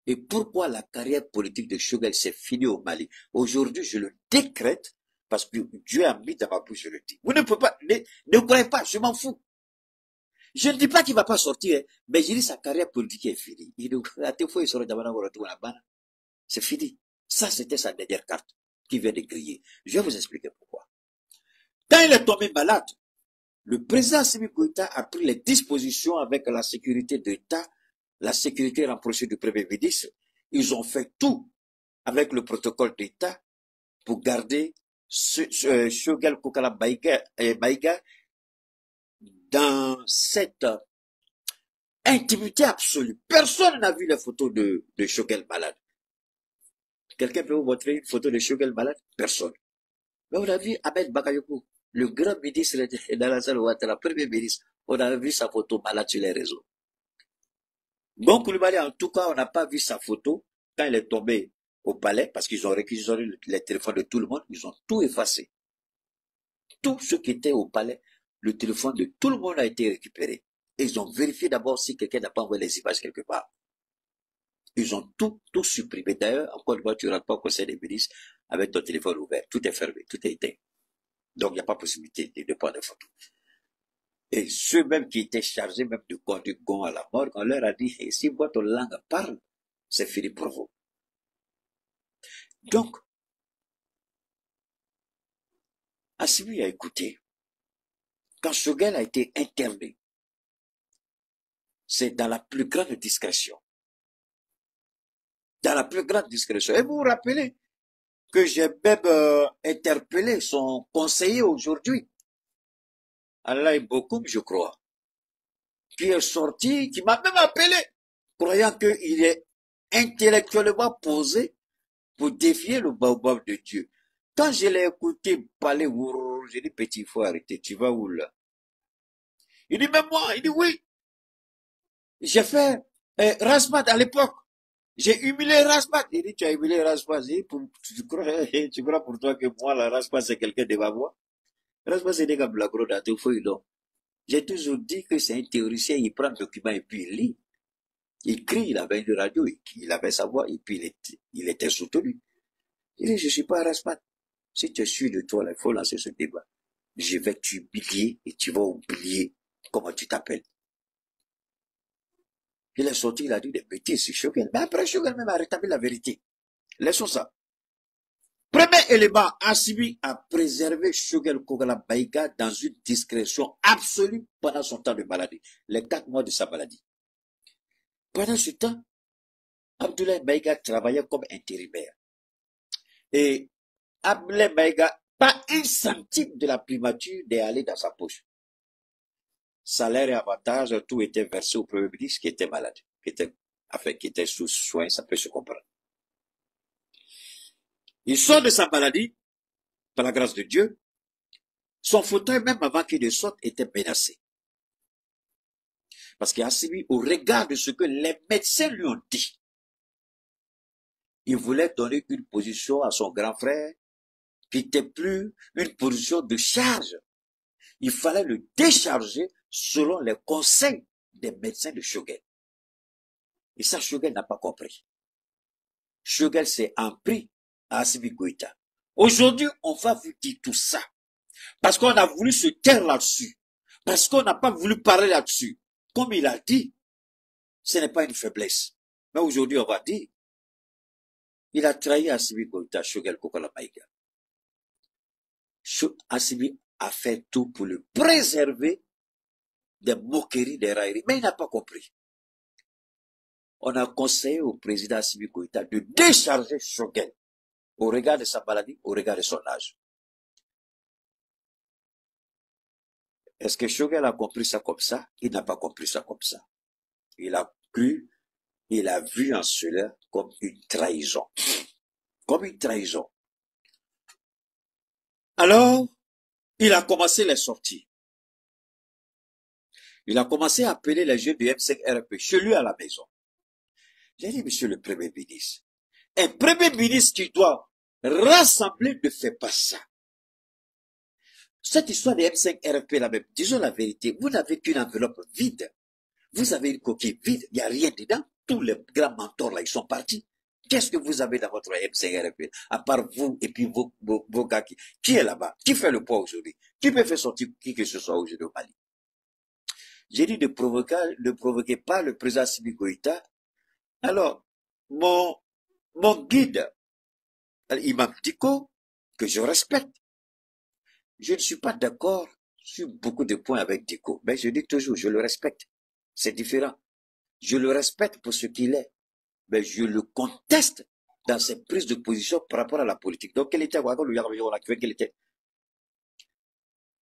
Et pourquoi la carrière politique de Choguel s'est finie au Mali? Aujourd'hui, je le décrète parce que Dieu a mis dans ma bouche, je le dis. Vous ne pouvez pas, ne croyez pas, je m'en fous. Je ne dis pas qu'il ne va pas sortir, mais je dis sa carrière politique est finie. C'est fini. Ça, c'était sa dernière carte qui vient de griller. Je vais vous expliquer pourquoi. Quand il est tombé malade, le président Assimi Goïta a pris les dispositions avec la sécurité d'État, la sécurité rapprochée du Premier ministre. Ils ont fait tout avec le protocole d'État pour garder Choguel Kokala Maïga dans cette intimité absolue. Personne n'a vu les photos de Choguel malade. Quelqu'un peut vous montrer une photo de Choguel malade? Personne. Mais on a vu Ahmed Bakayoko, le grand ministre dans la salle Ouattara, premier ministre. On a vu sa photo malade sur les réseaux. Bon Koulibaly, en tout cas, on n'a pas vu sa photo quand il est tombé au palais, parce qu'ils ont réquisitionné les téléphones de tout le monde, ils ont tout effacé. Tous ceux qui étaient au palais, le téléphone de tout le monde a été récupéré. Et ils ont vérifié d'abord si quelqu'un n'a pas envoyé les images quelque part. Ils ont tout supprimé. D'ailleurs, encore une fois, tu ne rentres pas au conseil des ministres avec ton téléphone ouvert. Tout est fermé, tout est éteint. Donc, il n'y a pas possibilité de prendre des photos. Et ceux même qui étaient chargés même de conduire Gon à la mort, on leur a dit, si votre langue parle, c'est fini pour vous. Donc, Assimi a écouté. Quand Choguel a été interné, c'est dans la plus grande discrétion. Dans la plus grande discrétion. Et vous vous rappelez que j'ai même interpellé son conseiller aujourd'hui, Allah Bokoum, je crois, qui est sorti, qui m'a même appelé, croyant qu'il est intellectuellement posé pour défier le baobab de Dieu. Quand je l'ai écouté parler, j'ai dit, petit, il faut arrêter, tu vas où là? Il dit, mais moi, il dit, oui. J'ai fait Rasmat à l'époque. J'ai humilié Rasmat. Il dit, tu as humilié Rasmat. Tu crois pour toi que moi, la Rasmat, c'est quelqu'un de ma voix? Rasmat, c'est des gars blagro dans tout feu, donc. J'ai toujours dit que c'est un théoricien, il prend un document et puis il lit. Il crie, il avait une radio, il avait sa voix, et puis il était soutenu. Il dit, je suis pas Rasmat. Si tu suis de toi, il faut lancer ce débat. Je vais t'humilier et tu vas oublier comment tu t'appelles. Il est sorti, il a dit des bêtises sur Choguel. Mais après, Choguel même a rétabli la vérité. Laissons ça. Premier élément, Assimi a préservé Choguel Kokala Maïga dans une discrétion absolue pendant son temps de maladie. Les 4 mois de sa maladie. Pendant ce temps, Abdoulaye Maïga travaillait comme intérimaire. Et Abdoulaye Maïga, pas un centime de la primature n'est allé dans sa poche. Salaire et avantages, tout était versé au Premier ministre qui était malade, qui était sous soins, ça peut se comprendre. Il sort de sa maladie, par la grâce de Dieu. Son fauteuil, même avant qu'il ne sorte, était menacé. Parce qu'il a suivi au regard de ce que les médecins lui ont dit. Il voulait donner une position à son grand frère qui n'était plus une position de charge. Il fallait le décharger selon les conseils des médecins de Choguel. Et ça, Choguel n'a pas compris. Choguel s'est empris à Assimi Goïta. Aujourd'hui, on va vous dire tout ça. Parce qu'on a voulu se taire là-dessus. Parce qu'on n'a pas voulu parler là-dessus. Comme il a dit, ce n'est pas une faiblesse. Mais aujourd'hui, on va dire, il a trahi Assimi Goïta, Choguel Kokala Maïga. Assimi a fait tout pour le préserver des moqueries, des railleries, mais il n'a pas compris. On a conseillé au président Assimi Goïta de décharger Choguel au regard de sa maladie, au regard de son âge. Est-ce que Choguel a compris ça comme ça? Il n'a pas compris ça comme ça. Il a cru, il a vu en cela comme une trahison. Comme une trahison. Alors, il a commencé les sorties. Il a commencé à appeler les jeunes du M5RP chez lui à la maison. J'ai dit, monsieur le Premier ministre, un Premier ministre qui doit rassembler ne fait pas ça. Cette histoire des M5RP là même, disons la vérité, vous n'avez qu'une enveloppe vide. Vous avez une coquille vide, il n'y a rien dedans. tous les grands mentors là, ils sont partis. Qu'est-ce que vous avez dans votre M5RP, à part vous et puis vos gars qui est là-bas? Qui fait le poids aujourd'hui? Qui peut faire sortir qui que ce soit aujourd'hui au Mali? J'ai dit ne provoquez pas le président Assimi Goïta. Alors, mon guide, Imam Dicko, que je respecte, je ne suis pas d'accord sur beaucoup de points avec Dicko, mais je dis toujours, je le respecte. C'est différent. Je le respecte pour ce qu'il est, mais je le conteste dans ses prises de position par rapport à la politique. Donc, quel était?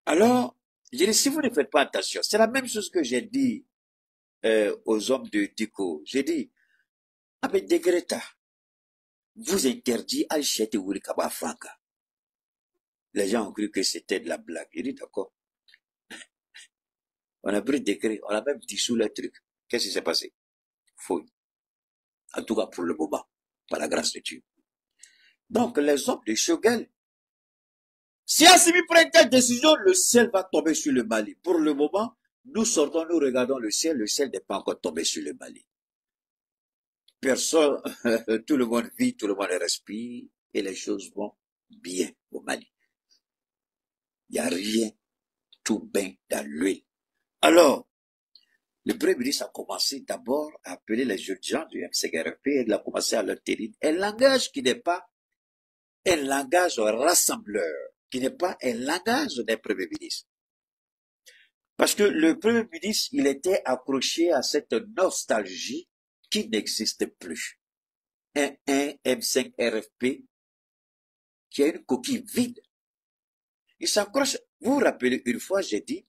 Alors, je dis, si vous ne faites pas attention, c'est la même chose que j'ai dit aux hommes de Dicko. J'ai dit, avec des Greta, vous interdit Al-Chet et Wurikaba Franca. Les gens ont cru que c'était de la blague. J'ai dit, d'accord. On a pris décret, on a même dissous le truc. Qu'est-ce qui s'est passé? Fouille. En tout cas, pour le moment, par la grâce de Dieu. Donc, les hommes de Choguel, si Assimi prend telle décision, le ciel va tomber sur le Mali. Pour le moment, nous sortons, nous regardons le ciel n'est pas encore tombé sur le Mali. Personne, tout le monde vit, tout le monde respire, et les choses vont bien au Mali. Il n'y a rien, tout bain dans l'huile. Alors, le Premier ministre a commencé d'abord à appeler les jeunes gens du MCRP, et il a commencé à leur tenir un langage qui n'est pas un langage rassembleur, qui n'est pas un langage d'un Premier ministre. Parce que le Premier ministre, il était accroché à cette nostalgie qui n'existe plus. Un M5RFP qui a une coquille vide. Il s'accroche. Vous vous rappelez, une fois, j'ai dit,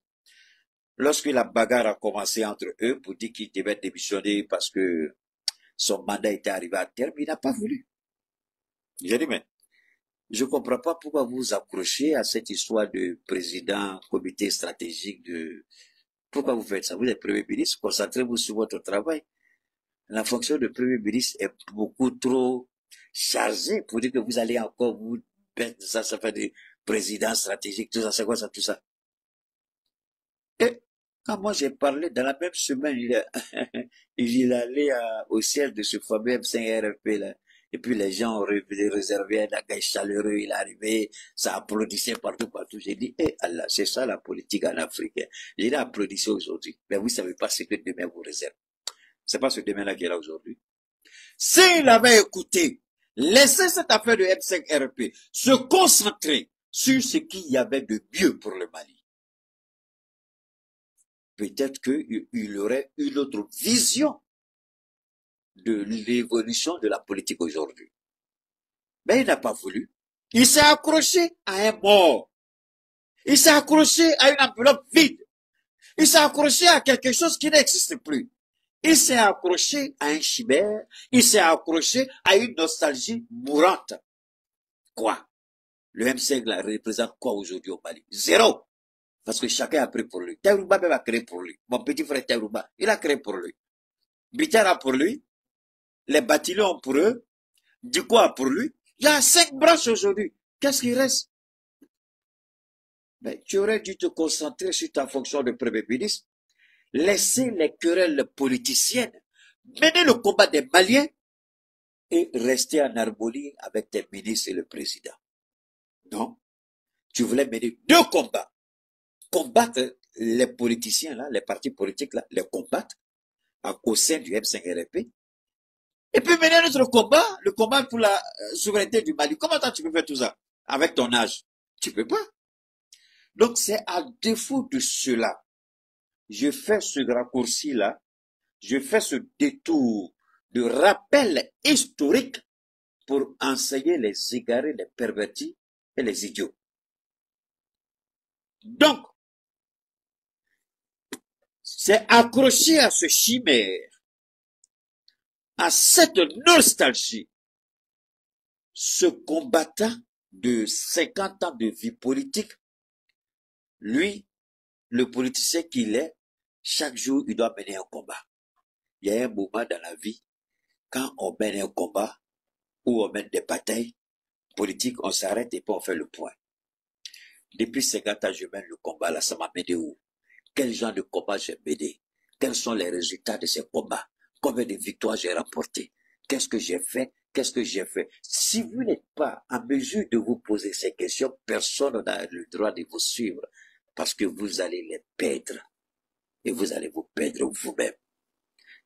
lorsque la bagarre a commencé entre eux pour dire qu'il devait démissionner parce que son mandat était arrivé à terme, il n'a pas voulu. J'ai dit, mais je ne comprends pas pourquoi vous vous accrochez à cette histoire de président, comité stratégique Pourquoi vous faites ça? Vous êtes Premier ministre, concentrez-vous sur votre travail. La fonction de Premier ministre est beaucoup trop chargée pour dire que vous allez encore vous mettre ça fait des présidents stratégiques, tout ça, c'est quoi ça, tout ça? Et quand moi j'ai parlé, dans la même semaine, il allait au siège de ce fameux M5RFP là. Et puis les gens ont réservé un accueil chaleureux, il est arrivé, ça applaudissait partout. J'ai dit, Allah, c'est ça la politique en Afrique. J'ai dit, applaudissez aujourd'hui. Mais vous ne savez pas ce que demain vous réserve. C'est pas ce demain-là qui est là aujourd'hui. S'il avait écouté, laissé cette affaire de M5RP, se concentrer sur ce qu'il y avait de mieux pour le Mali, peut-être qu'il aurait une autre vision de l'évolution de la politique aujourd'hui. Mais il n'a pas voulu. Il s'est accroché à un mort. Il s'est accroché à une enveloppe vide. Il s'est accroché à quelque chose qui n'existe plus. Il s'est accroché à un chimère. Il s'est accroché à une nostalgie mourante. Quoi? Le M5 là représente quoi aujourd'hui au Mali? Zéro. Parce que chacun a pris pour lui. Taïrouba même a créé pour lui. Mon petit frère Taïrouba, il a créé pour lui. Bitar a pour lui. Les bâtillons pour eux. Dicko a pour lui. Il y a 5 branches aujourd'hui. Qu'est-ce qui reste? Mais tu aurais dû te concentrer sur ta fonction de Premier ministre. Laisser les querelles politiciennes. Mener le combat des Maliens. Et rester en harmonie avec tes ministres et le président. Non. Tu voulais mener 2 combats. Combattre les politiciens, là, les partis politiques, là, les combattre au sein du M5RP. Et puis mener notre combat, le combat pour la souveraineté du Mali. Comment tu peux faire tout ça? Avec ton âge. Tu peux pas. Donc c'est à défaut de cela. Je fais ce raccourci-là. Je fais ce détour de rappel historique pour enseigner les égarés, les pervertis et les idiots. Donc, c'est accroché à ce chimère, à cette nostalgie, ce combattant de 50 ans de vie politique, lui, le politicien qu'il est, chaque jour, il doit mener un combat. Il y a un moment dans la vie, quand on mène un combat, ou on mène des batailles politiques, on s'arrête et puis on fait le point. Depuis 50 ans, je mène le combat, là, ça m'a mené où? Quel genre de combat j'ai mené? Quels sont les résultats de ces combats? Combien de victoires j'ai remportées? Qu'est-ce que j'ai fait? Qu'est-ce que j'ai fait? Si vous n'êtes pas en mesure de vous poser ces questions, personne n'a le droit de vous suivre parce que vous allez les perdre. Et vous allez vous perdre vous-même.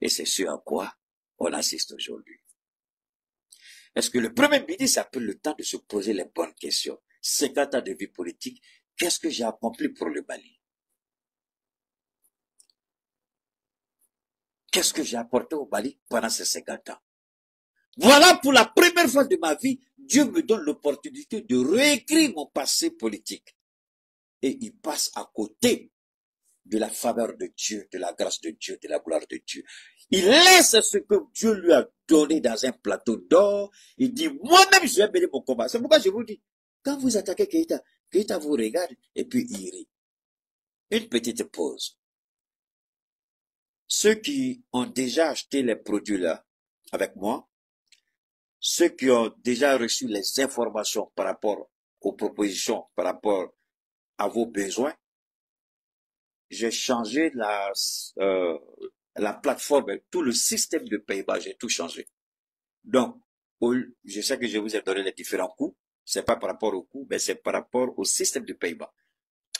Et c'est ce à quoi on assiste aujourd'hui. Est-ce que le Premier ministre a pris le temps de se poser les bonnes questions? 50 ans de vie politique, qu'est-ce que j'ai accompli pour le Mali? Qu'est-ce que j'ai apporté au Mali pendant ces 50 ans? Voilà, pour la première fois de ma vie, Dieu me donne l'opportunité de réécrire mon passé politique. Et il passe à côté de la faveur de Dieu, de la grâce de Dieu, de la gloire de Dieu. Il laisse ce que Dieu lui a donné dans un plateau d'or. Il dit, moi-même, je vais mener mon combat. C'est pourquoi je vous dis, quand vous attaquez Keïta, Keïta vous regarde et puis il rit. Une petite pause. Ceux qui ont déjà acheté les produits là avec moi, ceux qui ont déjà reçu les informations par rapport aux propositions, par rapport à vos besoins, j'ai changé la plateforme, tout le système de paiement, j'ai tout changé. Donc, je sais que je vous ai donné les différents coûts, c'est pas par rapport au coût, mais c'est par rapport au système de paiement.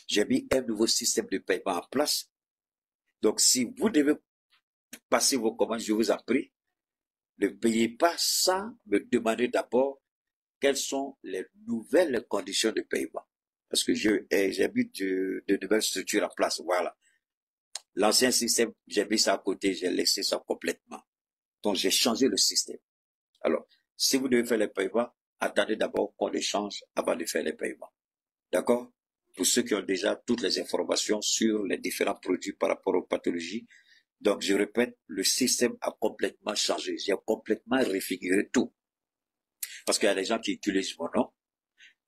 J'ai mis un nouveau système de paiement en place. Donc, si vous devez passer vos commandes, je vous en prie, ne payez pas sans me demander d'abord quelles sont les nouvelles conditions de paiement. Parce que j'ai mis de nouvelles structures en place. Voilà. L'ancien système, j'ai mis ça à côté, j'ai laissé ça complètement. Donc, j'ai changé le système. Alors, si vous devez faire les paiements, attendez d'abord qu'on les change avant de faire les paiements. D'accord? Pour ceux qui ont déjà toutes les informations sur les différents produits par rapport aux pathologies. Donc, je répète, le système a complètement changé. J'ai complètement réfiguré tout. Parce qu'il y a des gens qui utilisent mon nom.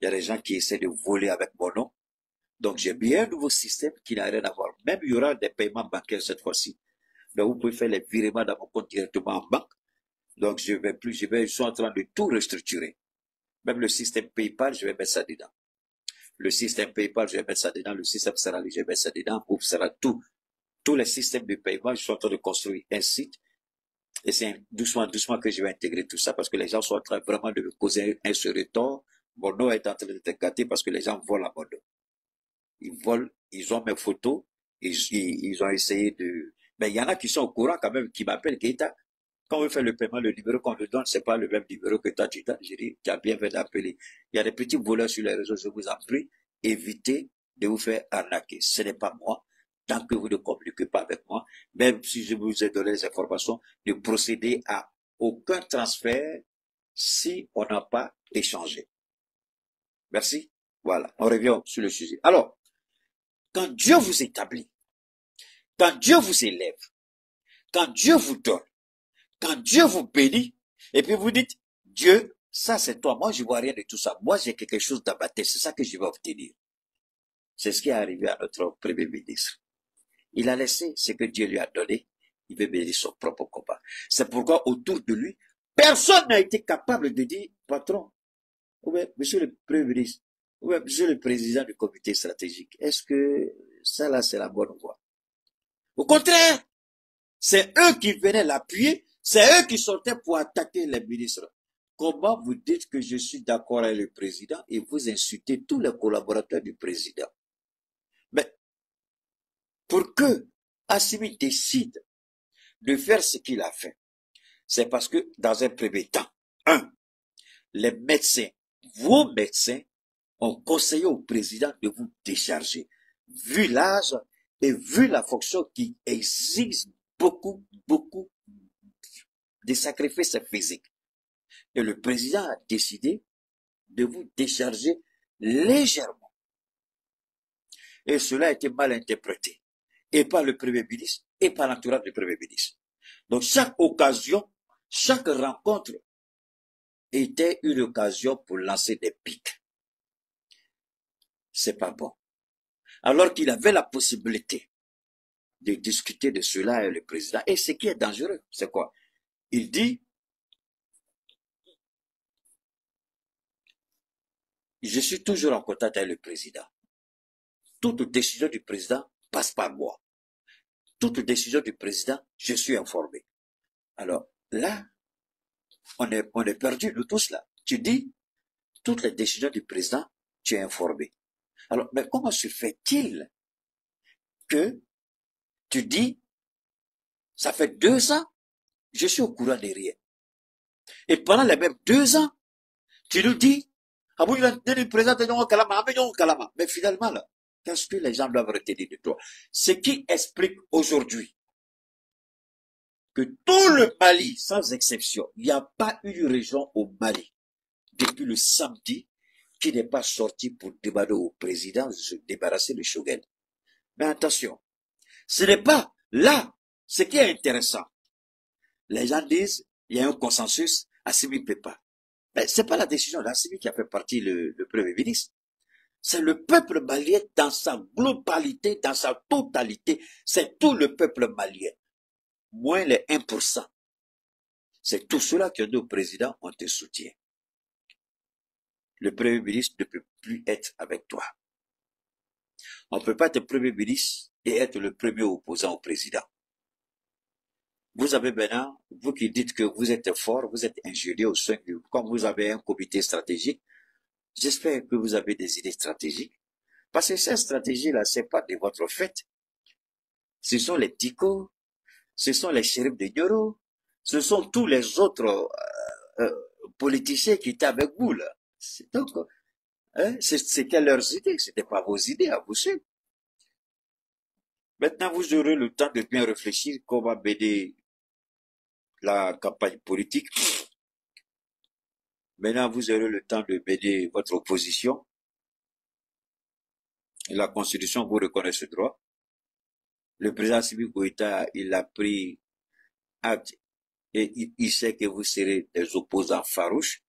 Il y a des gens qui essaient de voler avec mon nom. Donc, j'ai mis un nouveau système qui n'a rien à voir. Même il y aura des paiements bancaires cette fois-ci. Donc, vous pouvez faire les virements dans mon compte directement en banque. Donc, je suis en train de tout restructurer. Même le système PayPal, je vais mettre ça dedans. Le système PayPal, je vais mettre ça dedans. Le système Sarali, je vais mettre ça dedans. Groupe Sara, tout. Tous les systèmes de paiement, je suis en train de construire un site. Et c'est doucement que je vais intégrer tout ça parce que les gens sont en train vraiment de me causer un sur-retort. Mon nom est en train d'être gâté parce que les gens volent à mon nom. Ils volent, ils ont mes photos, ils ont essayé de... Mais il y en a qui sont au courant quand même, qui m'appellent Keïta. Quand on fait le paiement, le numéro qu'on me donne, c'est pas le même numéro que toi, tu j'ai dit, tu as bien fait d'appeler. Il y a des petits voleurs sur les réseaux, je vous en prie, évitez de vous faire arnaquer. Ce n'est pas moi. Tant que vous ne communiquez pas avec moi, même si je vous ai donné les informations, ne procédez à aucun transfert si on n'a pas échangé. Merci. Voilà, on revient sur le sujet. Alors, quand Dieu vous établit, quand Dieu vous élève, quand Dieu vous donne, quand Dieu vous bénit, et puis vous dites, Dieu, ça c'est toi, moi je vois rien de tout ça, moi j'ai quelque chose dans ma tête, c'est ça que je vais obtenir. C'est ce qui est arrivé à notre Premier ministre. Il a laissé ce que Dieu lui a donné, il veut bénir son propre combat. C'est pourquoi autour de lui, personne n'a été capable de dire, patron, ou bien, monsieur le Premier ministre, ou bien, monsieur le président du comité stratégique, est-ce que ça là c'est la bonne voie? Au contraire, c'est eux qui venaient l'appuyer, c'est eux qui sortaient pour attaquer les ministres. Comment vous dites que je suis d'accord avec le président et vous insultez tous les collaborateurs du président? Mais pour que Assimi décide de faire ce qu'il a fait, c'est parce que dans un premier temps, les médecins, vos médecins, ont conseillé au président de vous décharger, vu l'âge et vu la fonction qui exige beaucoup de sacrifices physiques. Et le président a décidé de vous décharger légèrement. Et cela a été mal interprété. Et par le Premier ministre, et par l'entourage du Premier ministre. Donc chaque occasion, chaque rencontre était une occasion pour lancer des pics. C'est pas bon. Alors qu'il avait la possibilité de discuter de cela avec le président. Et ce qui est dangereux, c'est quoi? Il dit, je suis toujours en contact avec le président. Toute décision du président passe par moi. Toute décision du président, je suis informé. Alors, là, on est perdu, nous tous là. Tu dis, toutes les décisions du président, tu es informé. Alors, mais comment se fait-il que tu dis, ça fait 2 ans, je suis au courant de rien. Et pendant les mêmes 2 ans, tu nous dis, mais finalement, là, qu'est-ce que les gens doivent retenir de toi? Ce qui explique aujourd'hui que tout le Mali, sans exception, il n'y a pas une région au Mali, depuis le samedi, qui n'est pas sorti pour demander au président de se débarrasser de Choguel. Mais attention, ce n'est pas là ce qui est intéressant. Les gens disent, il y a un consensus, Assimi ne peut pas. Mais c'est pas la décision d'Assimi qui a fait partie le Premier ministre. C'est le peuple malien dans sa globalité, dans sa totalité. C'est tout le peuple malien. Moins les 1%. C'est tout cela qui ont dit au président, on te soutient. Le Premier ministre ne peut plus être avec toi. On ne peut pas être Premier ministre et être le premier opposant au président. Vous avez maintenant, vous qui dites que vous êtes fort, vous êtes ingénieux au sein du, comme vous avez un comité stratégique, j'espère que vous avez des idées stratégiques. Parce que cette stratégie-là, c'est pas de votre fait. Ce sont les ticos, ce sont les shérifs de Nioro, ce sont tous les autres politiciens qui étaient avec vous, là. Donc, hein, c'était leurs idées, c'était pas vos idées à vous suivre. Maintenant, vous aurez le temps de bien réfléchir comment mener la campagne politique. Maintenant, vous aurez le temps de mener votre opposition. La Constitution vous reconnaît ce droit. Le président Assimi Goïta, il a pris acte et il sait que vous serez des opposants farouches.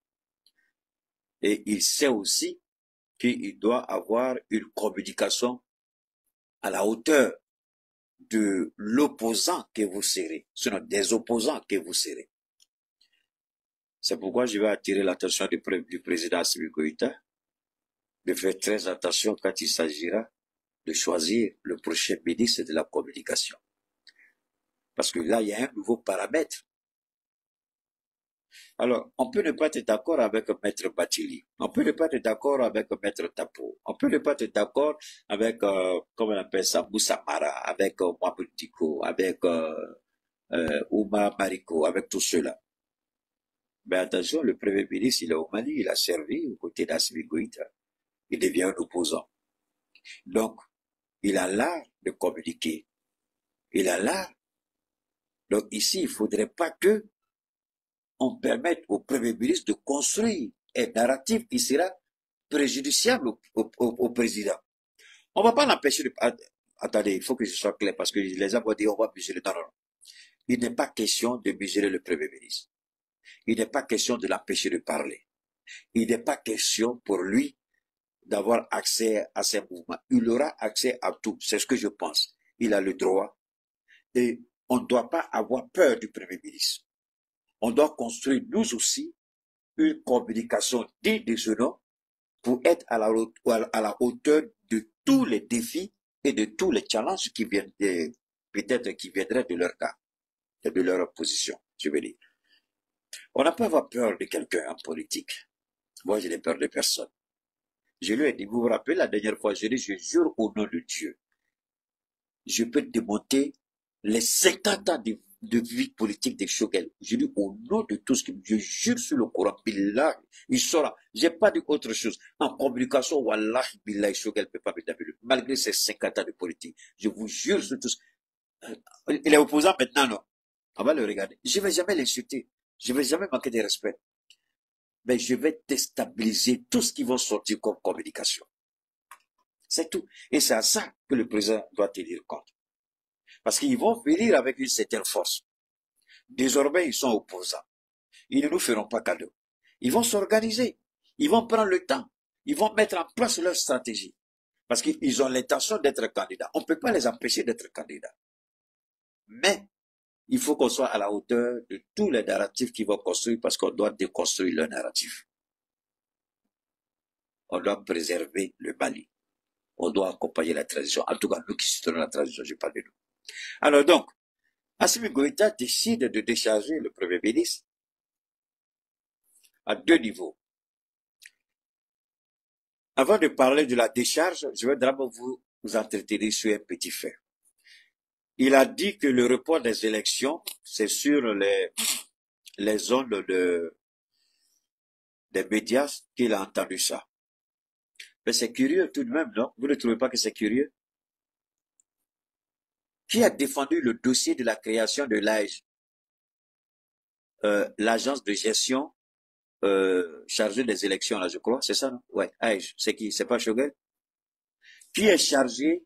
Et il sait aussi qu'il doit avoir une communication à la hauteur de l'opposant que vous serez, sinon des opposants que vous serez. C'est pourquoi je vais attirer l'attention du président Assimi Goïta de faire très attention quand il s'agira de choisir le prochain ministre de la communication. Parce que là, il y a un nouveau paramètre. Alors, on peut ne pas être d'accord avec Maître Batili, on peut ne pas être d'accord avec Maître Tapo, on peut ne pas être d'accord avec, comment on appelle ça, Moussa Mara, avec Mohamed Diko, avec Ouma Mariko, avec tout cela. Mais attention, le Premier ministre, il est au Mali, il a servi aux côtés d'Assimi Goïta. Il devient un opposant. Donc, il a l'art de communiquer. Il a l'art. Donc ici, il ne faudrait pas que on permette au Premier ministre de construire un narratif qui sera préjudiciable au président. On ne va pas l'empêcher de... Attendez, il faut que je sois clair parce que les gens vont dire on va museler. Non, non, non. Il n'est pas question de museler le Premier ministre. Il n'est pas question de l'empêcher de parler. Il n'est pas question pour lui d'avoir accès à ces mouvements. Il aura accès à tout. C'est ce que je pense. Il a le droit. Et on ne doit pas avoir peur du Premier ministre. On doit construire, nous aussi, une communication digne de ce nom pour être à la hauteur de tous les défis et de tous les challenges qui viennent, peut-être qui viendraient de leur cas, de leur position, je veux dire. On n'a pas à avoir peur de quelqu'un en politique. Moi, je n'ai peur de personne. Je lui ai dit, vous vous rappelez la dernière fois, je lui ai dit, je jure au nom de Dieu, je peux démonter les 50 ans de vie politique de Choguel. Je dis au nom de tout ce que je jure sur le Coran, Billah, il sera. J'ai pas dit autre chose. En communication, Wallah, Billah, Choguel ne peut pas me taper. Malgré ces 50 ans de politique, je vous jure sur tout ce. Il est opposant maintenant, non? On va le regarder. Je vais jamais l'insulter. Je vais jamais manquer de respect. Mais je vais déstabiliser tout ce qui va sortir comme communication. C'est tout. Et c'est à ça que le président doit tenir compte. Parce qu'ils vont venir avec une certaine force. Désormais, ils sont opposants. Ils ne nous feront pas cadeau. Ils vont s'organiser. Ils vont prendre le temps. Ils vont mettre en place leur stratégie. Parce qu'ils ont l'intention d'être candidats. On ne peut pas les empêcher d'être candidats. Mais, il faut qu'on soit à la hauteur de tous les narratifs qu'ils vont construire parce qu'on doit déconstruire le narratif. On doit préserver le Mali. On doit accompagner la transition. En tout cas, nous qui soutenons la transition, je parle de nous. Alors donc, Assimi Goïta décide de décharger le Premier ministre à 2 niveaux. Avant de parler de la décharge, je vais d'abord vous entretenir sur un petit fait. Il a dit que le report des élections, c'est sur les zones des médias qu'il a entendu ça. Mais c'est curieux tout de même, non? Vous ne trouvez pas que c'est curieux? Qui a défendu le dossier de la création de l'AGE, l'agence de gestion chargée des élections, là, je crois, c'est ça, non? Ouais, AGE, c'est qui? C'est pas Choguel? Qui est chargé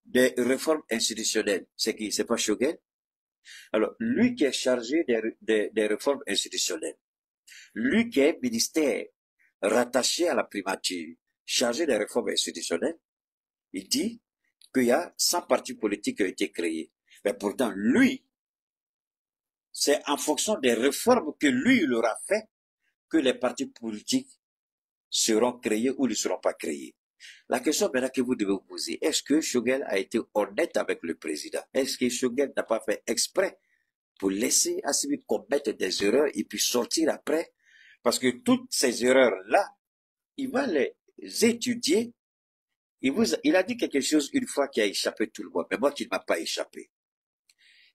des réformes institutionnelles? C'est qui? C'est pas Choguel? Alors, lui qui est chargé des réformes institutionnelles, lui qui est ministère rattaché à la primature, chargé des réformes institutionnelles, il dit qu'il y a 100 partis politiques qui ont été créés. Mais pourtant, lui, c'est en fonction des réformes que lui, il aura fait que les partis politiques seront créés ou ne seront pas créés. La question maintenant que vous devez vous poser, est-ce que Choguel a été honnête avec le président? Est-ce que Choguel n'a pas fait exprès pour laisser Assimi commettre des erreurs et puis sortir après? Parce que toutes ces erreurs-là, il va les étudier. Il a dit quelque chose une fois qui a échappé tout le monde, mais moi qui ne m'a pas échappé.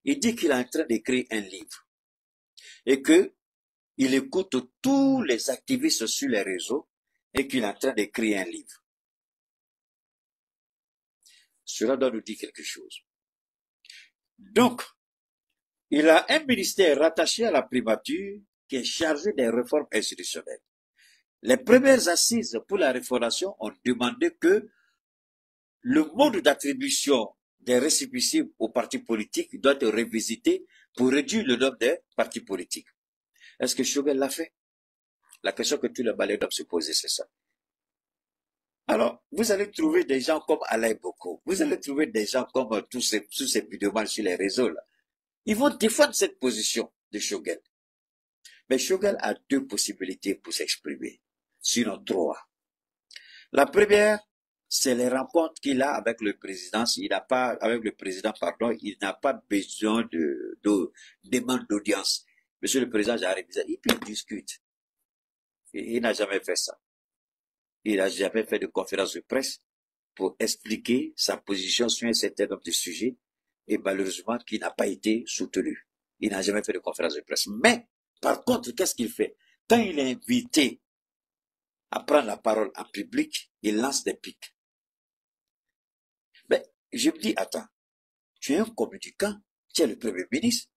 Il dit qu'il est en train d'écrire un livre et que il écoute tous les activistes sur les réseaux et qu'il est en train d'écrire un livre. Cela doit nous dire quelque chose. Donc, il a un ministère rattaché à la primature qui est chargé des réformes institutionnelles. Les premières assises pour la réformation ont demandé que le mode d'attribution des récépissés aux partis politiques doit être revisité pour réduire le nombre des partis politiques. Est-ce que Choguel l'a fait? La question que tous les Maliens doivent se poser, c'est ça. Alors, vous allez trouver des gens comme Alain Boko, vous allez trouver des gens comme tous ces vidéomans sur les réseaux là. Ils vont défendre cette position de Choguel. Mais Choguel a 2 possibilités pour s'exprimer, sinon 3. La première, c'est les rencontres qu'il a avec le président. Il n'a pas, avec le président, pardon, il n'a pas besoin de demande d'audience. Monsieur le président, j'arrive, il discute. Il n'a jamais fait ça. Il n'a jamais fait de conférence de presse pour expliquer sa position sur un certain nombre de sujets et malheureusement qui n'a pas été soutenu. Il n'a jamais fait de conférence de presse. Mais, par contre, qu'est-ce qu'il fait? Quand il est invité à prendre la parole en public, il lance des pics. Mais, je me dis, attends, tu es un communicant, tu es le Premier ministre,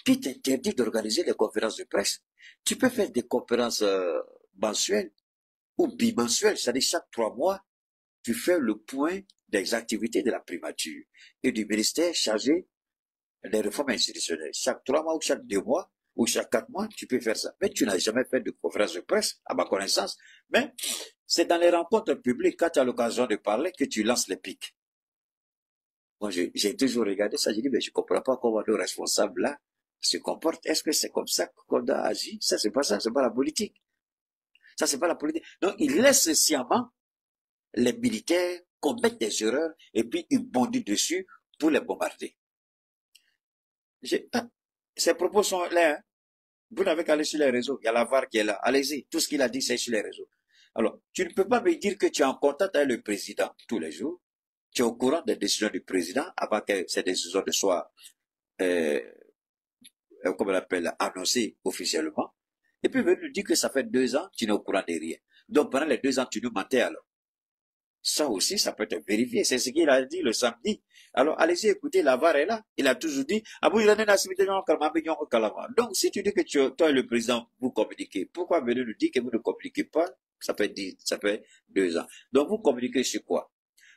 qui t'interdit d'organiser des conférences de presse. Tu peux faire des conférences mensuelles ou bimensuelles, c'est-à-dire chaque 3 mois, tu fais le point des activités de la primature et du ministère chargé des réformes institutionnelles. Chaque 3 mois ou chaque 2 mois ou chaque 4 mois, tu peux faire ça. Mais tu n'as jamais fait de conférence de presse, à ma connaissance. Mais c'est dans les rencontres publiques, quand tu as l'occasion de parler, que tu lances les pics. Moi, j'ai toujours regardé ça, j'ai dit, mais je comprends pas comment nos responsables là se comportent. Est-ce que c'est comme ça qu'on a agi? Ça, c'est pas ça, c'est pas la politique. Ça, c'est pas la politique. Donc, il laisse sciemment les militaires commettent des erreurs et puis ils bondissent dessus pour les bombarder. Ces propos sont là. Hein? Vous n'avez qu'à aller sur les réseaux. Il y a la VAR qui est là. Allez-y. Tout ce qu'il a dit, c'est sur les réseaux. Alors, tu ne peux pas me dire que tu es en contact avec le président tous les jours. Tu es au courant des décisions du président avant que ces décisions ne soient, comme on l'appelle, annoncées officiellement. Et puis, venir nous dire que ça fait 2 ans, tu n'es au courant de rien. Donc, pendant les 2 ans, tu nous mentais alors. Ça aussi, ça peut être vérifié. C'est ce qu'il a dit le samedi. Alors, allez-y, écoutez, la VAR est là. Il a toujours dit, donc, si tu dis que toi et le président, vous communiquez, pourquoi venir nous dire que vous ne communiquez pas? Ça fait 2 ans. Donc, vous communiquez sur quoi?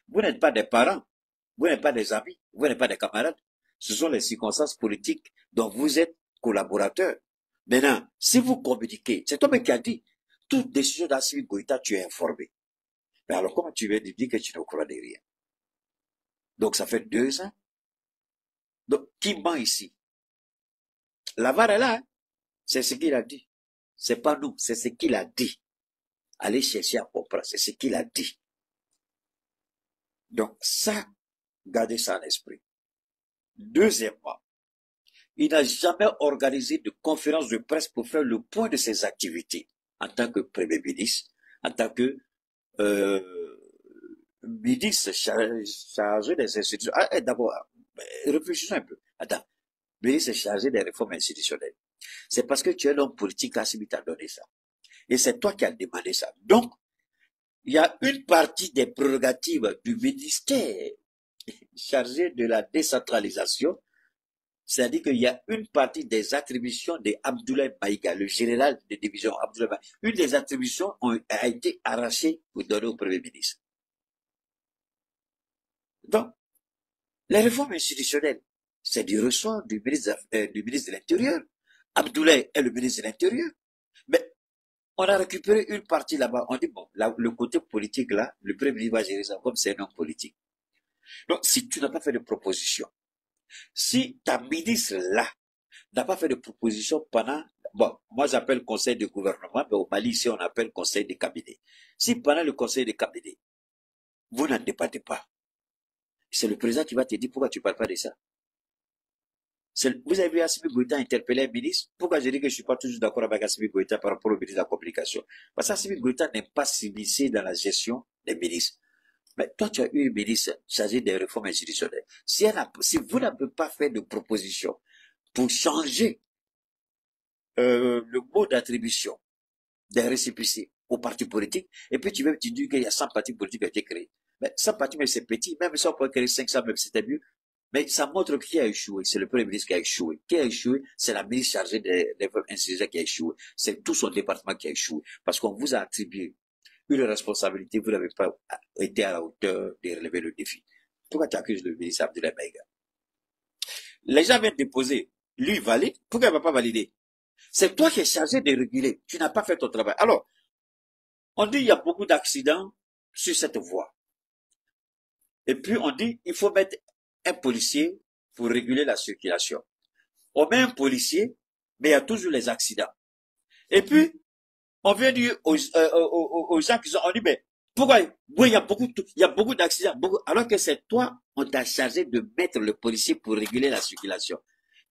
Vous n'êtes pas des parents. Vous n'êtes pas des amis. Vous n'êtes pas des camarades. Ce sont les circonstances politiques dont vous êtes collaborateurs. Maintenant, si vous communiquez, c'est toi-même qui a dit, toute décision d'Assimi Goïta, tu es informé. Mais alors, comment tu viens de dire que tu ne crois de rien? Donc, ça fait 2 ans. Donc, qui ment ici? La VAR est là, hein? C'est ce qu'il a dit. C'est pas nous, c'est ce qu'il a dit. Allez chercher à comprendre, c'est ce qu'il a dit. Donc, ça, gardez ça en esprit. Deuxièmement, il n'a jamais organisé de conférence de presse pour faire le point de ses activités en tant que Premier ministre, en tant que ministre chargé des institutions. Ah, d'abord, réfléchissons un peu. Attends, ministre chargé des réformes institutionnelles. C'est parce que tu es l'homme politique, Assimi t'a donné ça. Et c'est toi qui as demandé ça. Donc, il y a une partie des prérogatives du ministère chargé de la décentralisation, c'est-à-dire qu'il y a une partie des attributions de Abdoulaye Maïga, le général de division Abdoulaye Maïga. Une des attributions a été arrachée pour donner au Premier ministre. Donc, les réformes institutionnelles, c'est du ressort du ministre de l'Intérieur. Abdoulaye est le ministre de l'Intérieur. Mais on a récupéré une partie là-bas. On dit, bon, là, le côté politique là, le Premier ministre va gérer ça comme c'est un homme politique. Donc, si tu n'as pas fait de proposition, si ta ministre là n'a pas fait de proposition pendant, bon, moi j'appelle conseil de gouvernement, mais au Mali ici on appelle conseil de cabinet. Si pendant le conseil de cabinet, vous n'en débattez pas, c'est le président qui va te dire pourquoi tu ne parles pas de ça. Vous avez vu Assimi Goïta interpeller un ministre. Pourquoi je dis que je ne suis pas toujours d'accord avec Assimi Goïta par rapport au ministre de la Communication? Parce qu'Assimi Goïta n'aime pas s'initier dans la gestion des ministres. Mais toi, tu as eu un ministre chargé des réformes institutionnelles. Si vous n'avez pas fait de proposition pour changer le mode d'attribution des récépissés aux partis politiques, et puis tu dis qu'il y a 100 partis politiques qui ont été créés. Mais 100 partis, mais c'est petit. Même si on peut créer 500, même c'était mieux. Mais ça montre qui a échoué. C'est le Premier ministre qui a échoué. Qui a échoué? C'est la ministre chargée des réformes institutionnelles qui a échoué. C'est tout son département qui a échoué. Parce qu'on vous a attribué une responsabilité, vous n'avez pas été à la hauteur de relever le défi. Pourquoi tu accuses le ministre Abdoulaye Maïga? Les gens viennent déposer. Lui valide. Pourquoi il ne va pas valider? C'est toi qui es chargé de réguler. Tu n'as pas fait ton travail. Alors, on dit qu'il y a beaucoup d'accidents sur cette voie. Et puis on dit il faut mettre un policier pour réguler la circulation. On met un policier, mais il y a toujours les accidents. Et puis, on vient dire aux gens qui sont, on dit, mais pourquoi, oui, il y a beaucoup d'accidents, alors que c'est toi, on t'a chargé de mettre le policier pour réguler la circulation.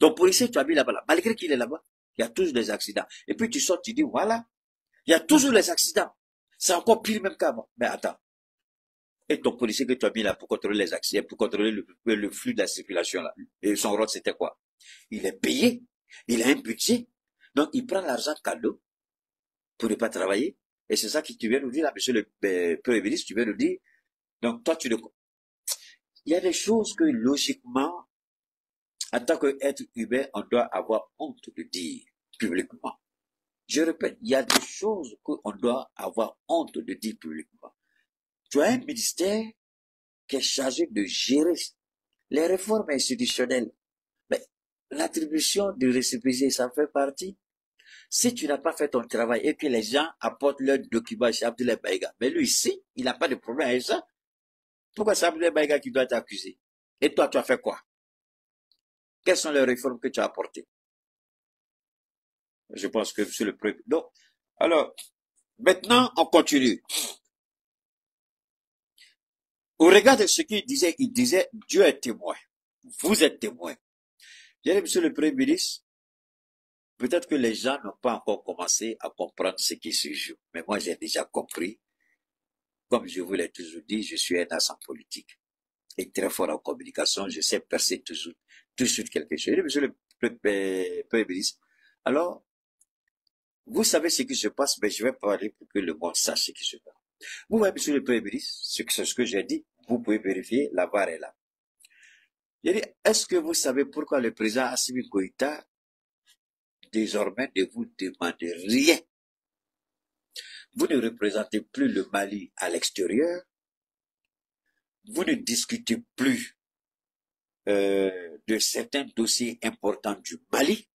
Donc, policier, tu as mis là-bas, malgré qu'il est là-bas, il y a toujours des accidents. Et puis, tu sors, tu dis, voilà, il y a toujours les accidents. C'est encore pire même qu'avant. Mais attends. Et ton policier que tu as mis là pour contrôler les accidents, pour contrôler le flux de la circulation là. Et son rôle, c'était quoi? Il est payé. Il a un budget. Donc, il prend l'argent cadeau pour ne pas travailler. Et c'est ça que tu viens nous dire là, monsieur le Premier ministre, tu viens nous dire. Donc, toi, il y a des choses que, logiquement, en tant qu'être humain, on doit avoir honte de dire publiquement. Je répète, il y a des choses qu'on doit avoir honte de dire publiquement. Tu as un ministère qui est chargé de gérer les réformes institutionnelles. Mais l'attribution du récépissé, ça fait partie. Si tu n'as pas fait ton travail et que les gens apportent leurs documents chez Abdoulaye Maïga, mais lui ici, il n'a pas de problème avec ça. Pourquoi c'est Abdoulaye Maïga qui doit t'accuser? Et toi, tu as fait quoi? Quelles sont les réformes que tu as apportées? Je pense que c'est le premier. Donc, alors, maintenant, on continue. Au regard de ce qu'il disait, Dieu est témoin. Vous êtes témoin. J'ai dit, monsieur le Premier ministre, peut-être que les gens n'ont pas encore commencé à comprendre ce qui se joue. Mais moi, j'ai déjà compris. Comme je vous l'ai toujours dit, je suis un agent politique. Et très fort en communication, je sais percer tout de suite quelque chose. J'ai dit, monsieur le Premier ministre, alors, vous savez ce qui se passe, mais je vais parler pour que le monde sache ce qui se passe. Vous voyez, monsieur le Premier ministre, c'est ce que j'ai dit, vous pouvez vérifier, la barre est là. J'ai dit, est-ce que vous savez pourquoi le président Assimi Goïta, désormais, ne vous demande rien? Vous ne représentez plus le Mali à l'extérieur. Vous ne discutez plus de certains dossiers importants du Mali.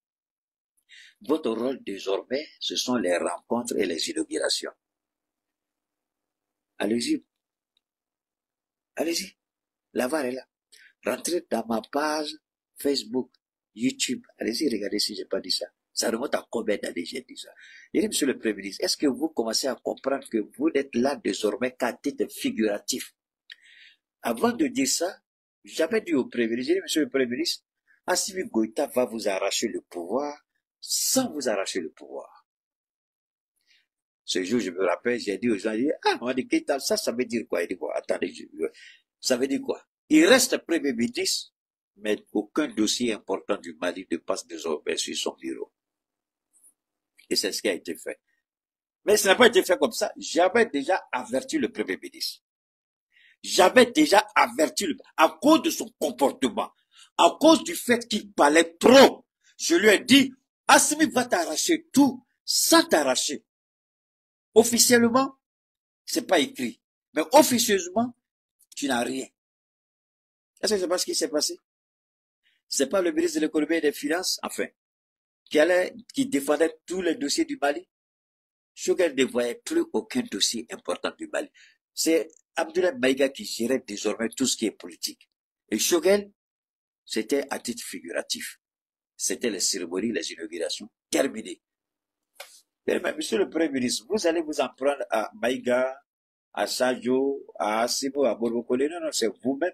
Votre rôle désormais, ce sont les rencontres et les inaugurations. Allez-y. Allez-y. La barre est là. Rentrez dans ma page Facebook, YouTube. Allez-y, regardez si j'ai pas dit ça. Ça remonte à combien d'années j'ai dit ça? J'ai dit, monsieur le Premier ministre, est-ce que vous commencez à comprendre que vous êtes là désormais qu'à titre figuratif? Avant de dire ça, j'avais dit au Premier ministre, j'ai dit, monsieur le Premier ministre, Assimi Goïta va vous arracher le pouvoir sans vous arracher le pouvoir. Ce jour, je me rappelle, j'ai dit aux gens, ah, on dit Keïta, ça veut dire quoi? Il dit quoi? Attendez, ça veut dire quoi? Il reste Premier ministre, mais aucun dossier important du Mali ne passe désormais sur son bureau. Et c'est ce qui a été fait. Mais ça n'a pas été fait comme ça. J'avais déjà averti le Premier ministre. J'avais déjà averti à cause de son comportement, à cause du fait qu'il parlait trop. Je lui ai dit, Assimi va t'arracher tout, sans t'arracher. Officiellement, c'est pas écrit. Mais officieusement, tu n'as rien. Est-ce que c'est pas ce qui s'est passé? C'est pas le ministre de l'économie et des finances, enfin, qui défendait tous les dossiers du Mali. Choguel ne voyait plus aucun dossier important du Mali. C'est Abdoulaye Maïga qui gérait désormais tout ce qui est politique. Et Choguel, c'était à titre figuratif. C'était les cérémonies, les inaugurations terminées. Mais, monsieur le Premier ministre, vous allez vous en prendre à Maïga, à Sadio, à Assimo, à Borokole. Non, c'est vous-même.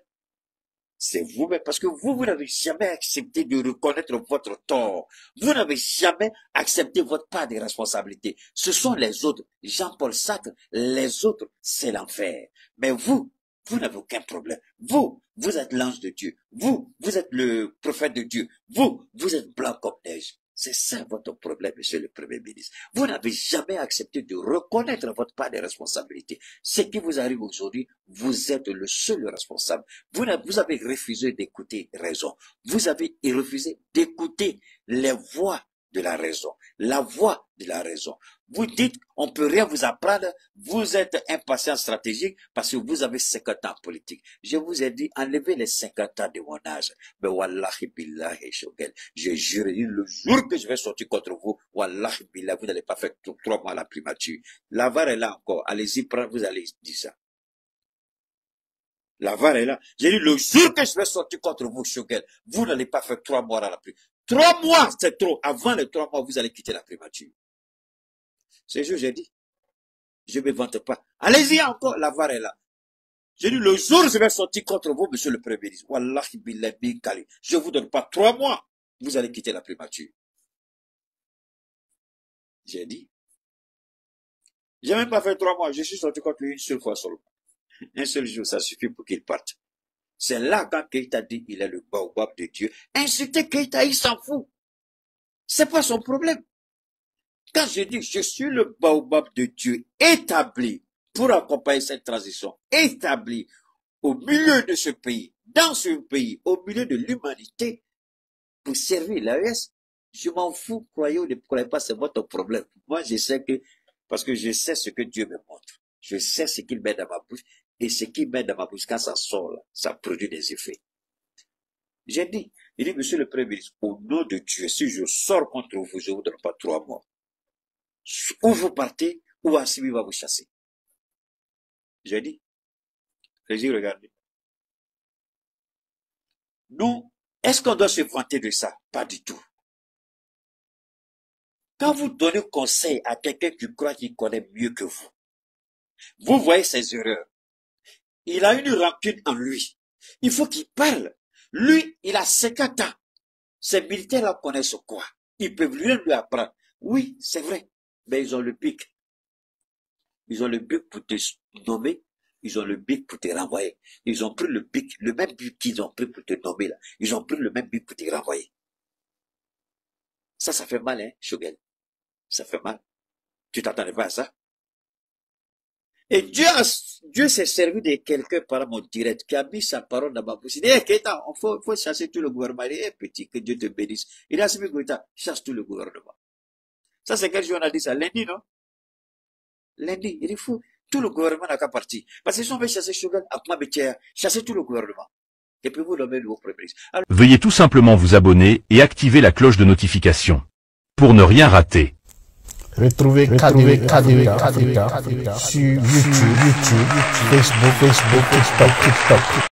C'est vous-même, parce que vous n'avez jamais accepté de reconnaître votre tort. Vous n'avez jamais accepté votre part de responsabilité. Ce sont les autres. Jean-Paul Sartre, les autres, c'est l'enfer. Mais vous n'avez aucun problème. Vous êtes l'ange de Dieu. Vous êtes le prophète de Dieu. Vous êtes blanc comme neige. C'est ça votre problème, monsieur le Premier ministre. Vous n'avez jamais accepté de reconnaître votre part de responsabilité. Ce qui vous arrive aujourd'hui, vous êtes le seul responsable. Vous avez refusé d'écouter raison. Vous avez refusé d'écouter les voix de la raison. La voix de la raison. Vous dites, on peut rien vous apprendre, vous êtes impatient stratégique parce que vous avez 50 ans politique. Je vous ai dit, enlevez les 50 ans de mon âge. Mais wallahi billahi Choguel, je jure, le jour que je vais sortir contre vous, wallahi billahi, vous n'allez pas faire 3 mois à la primature. La VAR est là encore, allez-y prendre, vous allez dire ça. La VAR est là. J'ai dit, le jour que je vais sortir contre vous, Choguel, vous n'allez pas faire 3 mois à la primature. 3 mois, c'est trop. Avant les 3 mois, vous allez quitter la primature. C'est ce que j'ai dit. Je ne me vante pas. Allez-y encore, la VAR est là. J'ai dit, le jour où je vais sortir contre vous, monsieur le Premier ministre, wallahi billahi kali, je ne vous donne pas 3 mois, vous allez quitter la primature. J'ai dit. J'ai même pas fait 3 mois, je suis sorti contre lui une seule fois seulement. Un seul jour, ça suffit pour qu'il parte. C'est là quand Keïta dit il est le baobab de Dieu. Insulter Keïta, il s'en fout. C'est pas son problème. Quand je dis je suis le baobab de Dieu établi pour accompagner cette transition, établi au milieu de ce pays, dans ce pays, au milieu de l'humanité, pour servir l'AES, je m'en fous, croyez ou ne croyez pas, c'est votre problème. Moi, je sais que, parce que je sais ce que Dieu me montre. Je sais ce qu'il met dans ma bouche. Et ce qui met dans ma bouche, quand ça sort, là, ça produit des effets. J'ai dit, il dit, monsieur le Premier ministre, au nom de Dieu, si je sors contre vous, je ne vous donne pas 3 mois. Ou vous partez, ou Assimi va vous chasser. J'ai dit, regardez. Nous, est-ce qu'on doit se vanter de ça? Pas du tout. Quand vous donnez conseil à quelqu'un qui croit qu'il connaît mieux que vous, vous voyez ses erreurs. Il a une rancune en lui. Il faut qu'il parle. Lui, il a 50 ans. Ces militaires-là connaissent quoi? Ils peuvent lui apprendre. Oui, c'est vrai. Mais ils ont le bic. Ils ont le bic pour te nommer. Ils ont le bic pour te renvoyer. Ils ont pris le bic, le même bic qu'ils ont pris pour te nommer là. Ils ont pris le même bic pour te renvoyer. Ça fait mal, hein, Choguel. Ça fait mal. Tu t'attendais pas à ça? Et Dieu s'est servi de quelqu'un par mon direct qui a mis sa parole dans ma bouche. Il dit, Keïta, faut chasser tout le gouvernement. Il dit, petit, que Dieu te bénisse. Il a Assimi Goïta, chasse tout le gouvernement. Ça, c'est quel jour on a dit ça? Lundi, non? Lundi, il est fou. Tout le gouvernement n'a qu'à partir. Parce que si on veut chasser Choguel, chasser tout le gouvernement. Et puis vous nommez le nouveau Premier ministre. Alors, veuillez tout simplement vous abonner et activer la cloche de notification pour ne rien rater. Retrouvez KDV Africa sur YouTube, Facebook, TikTok.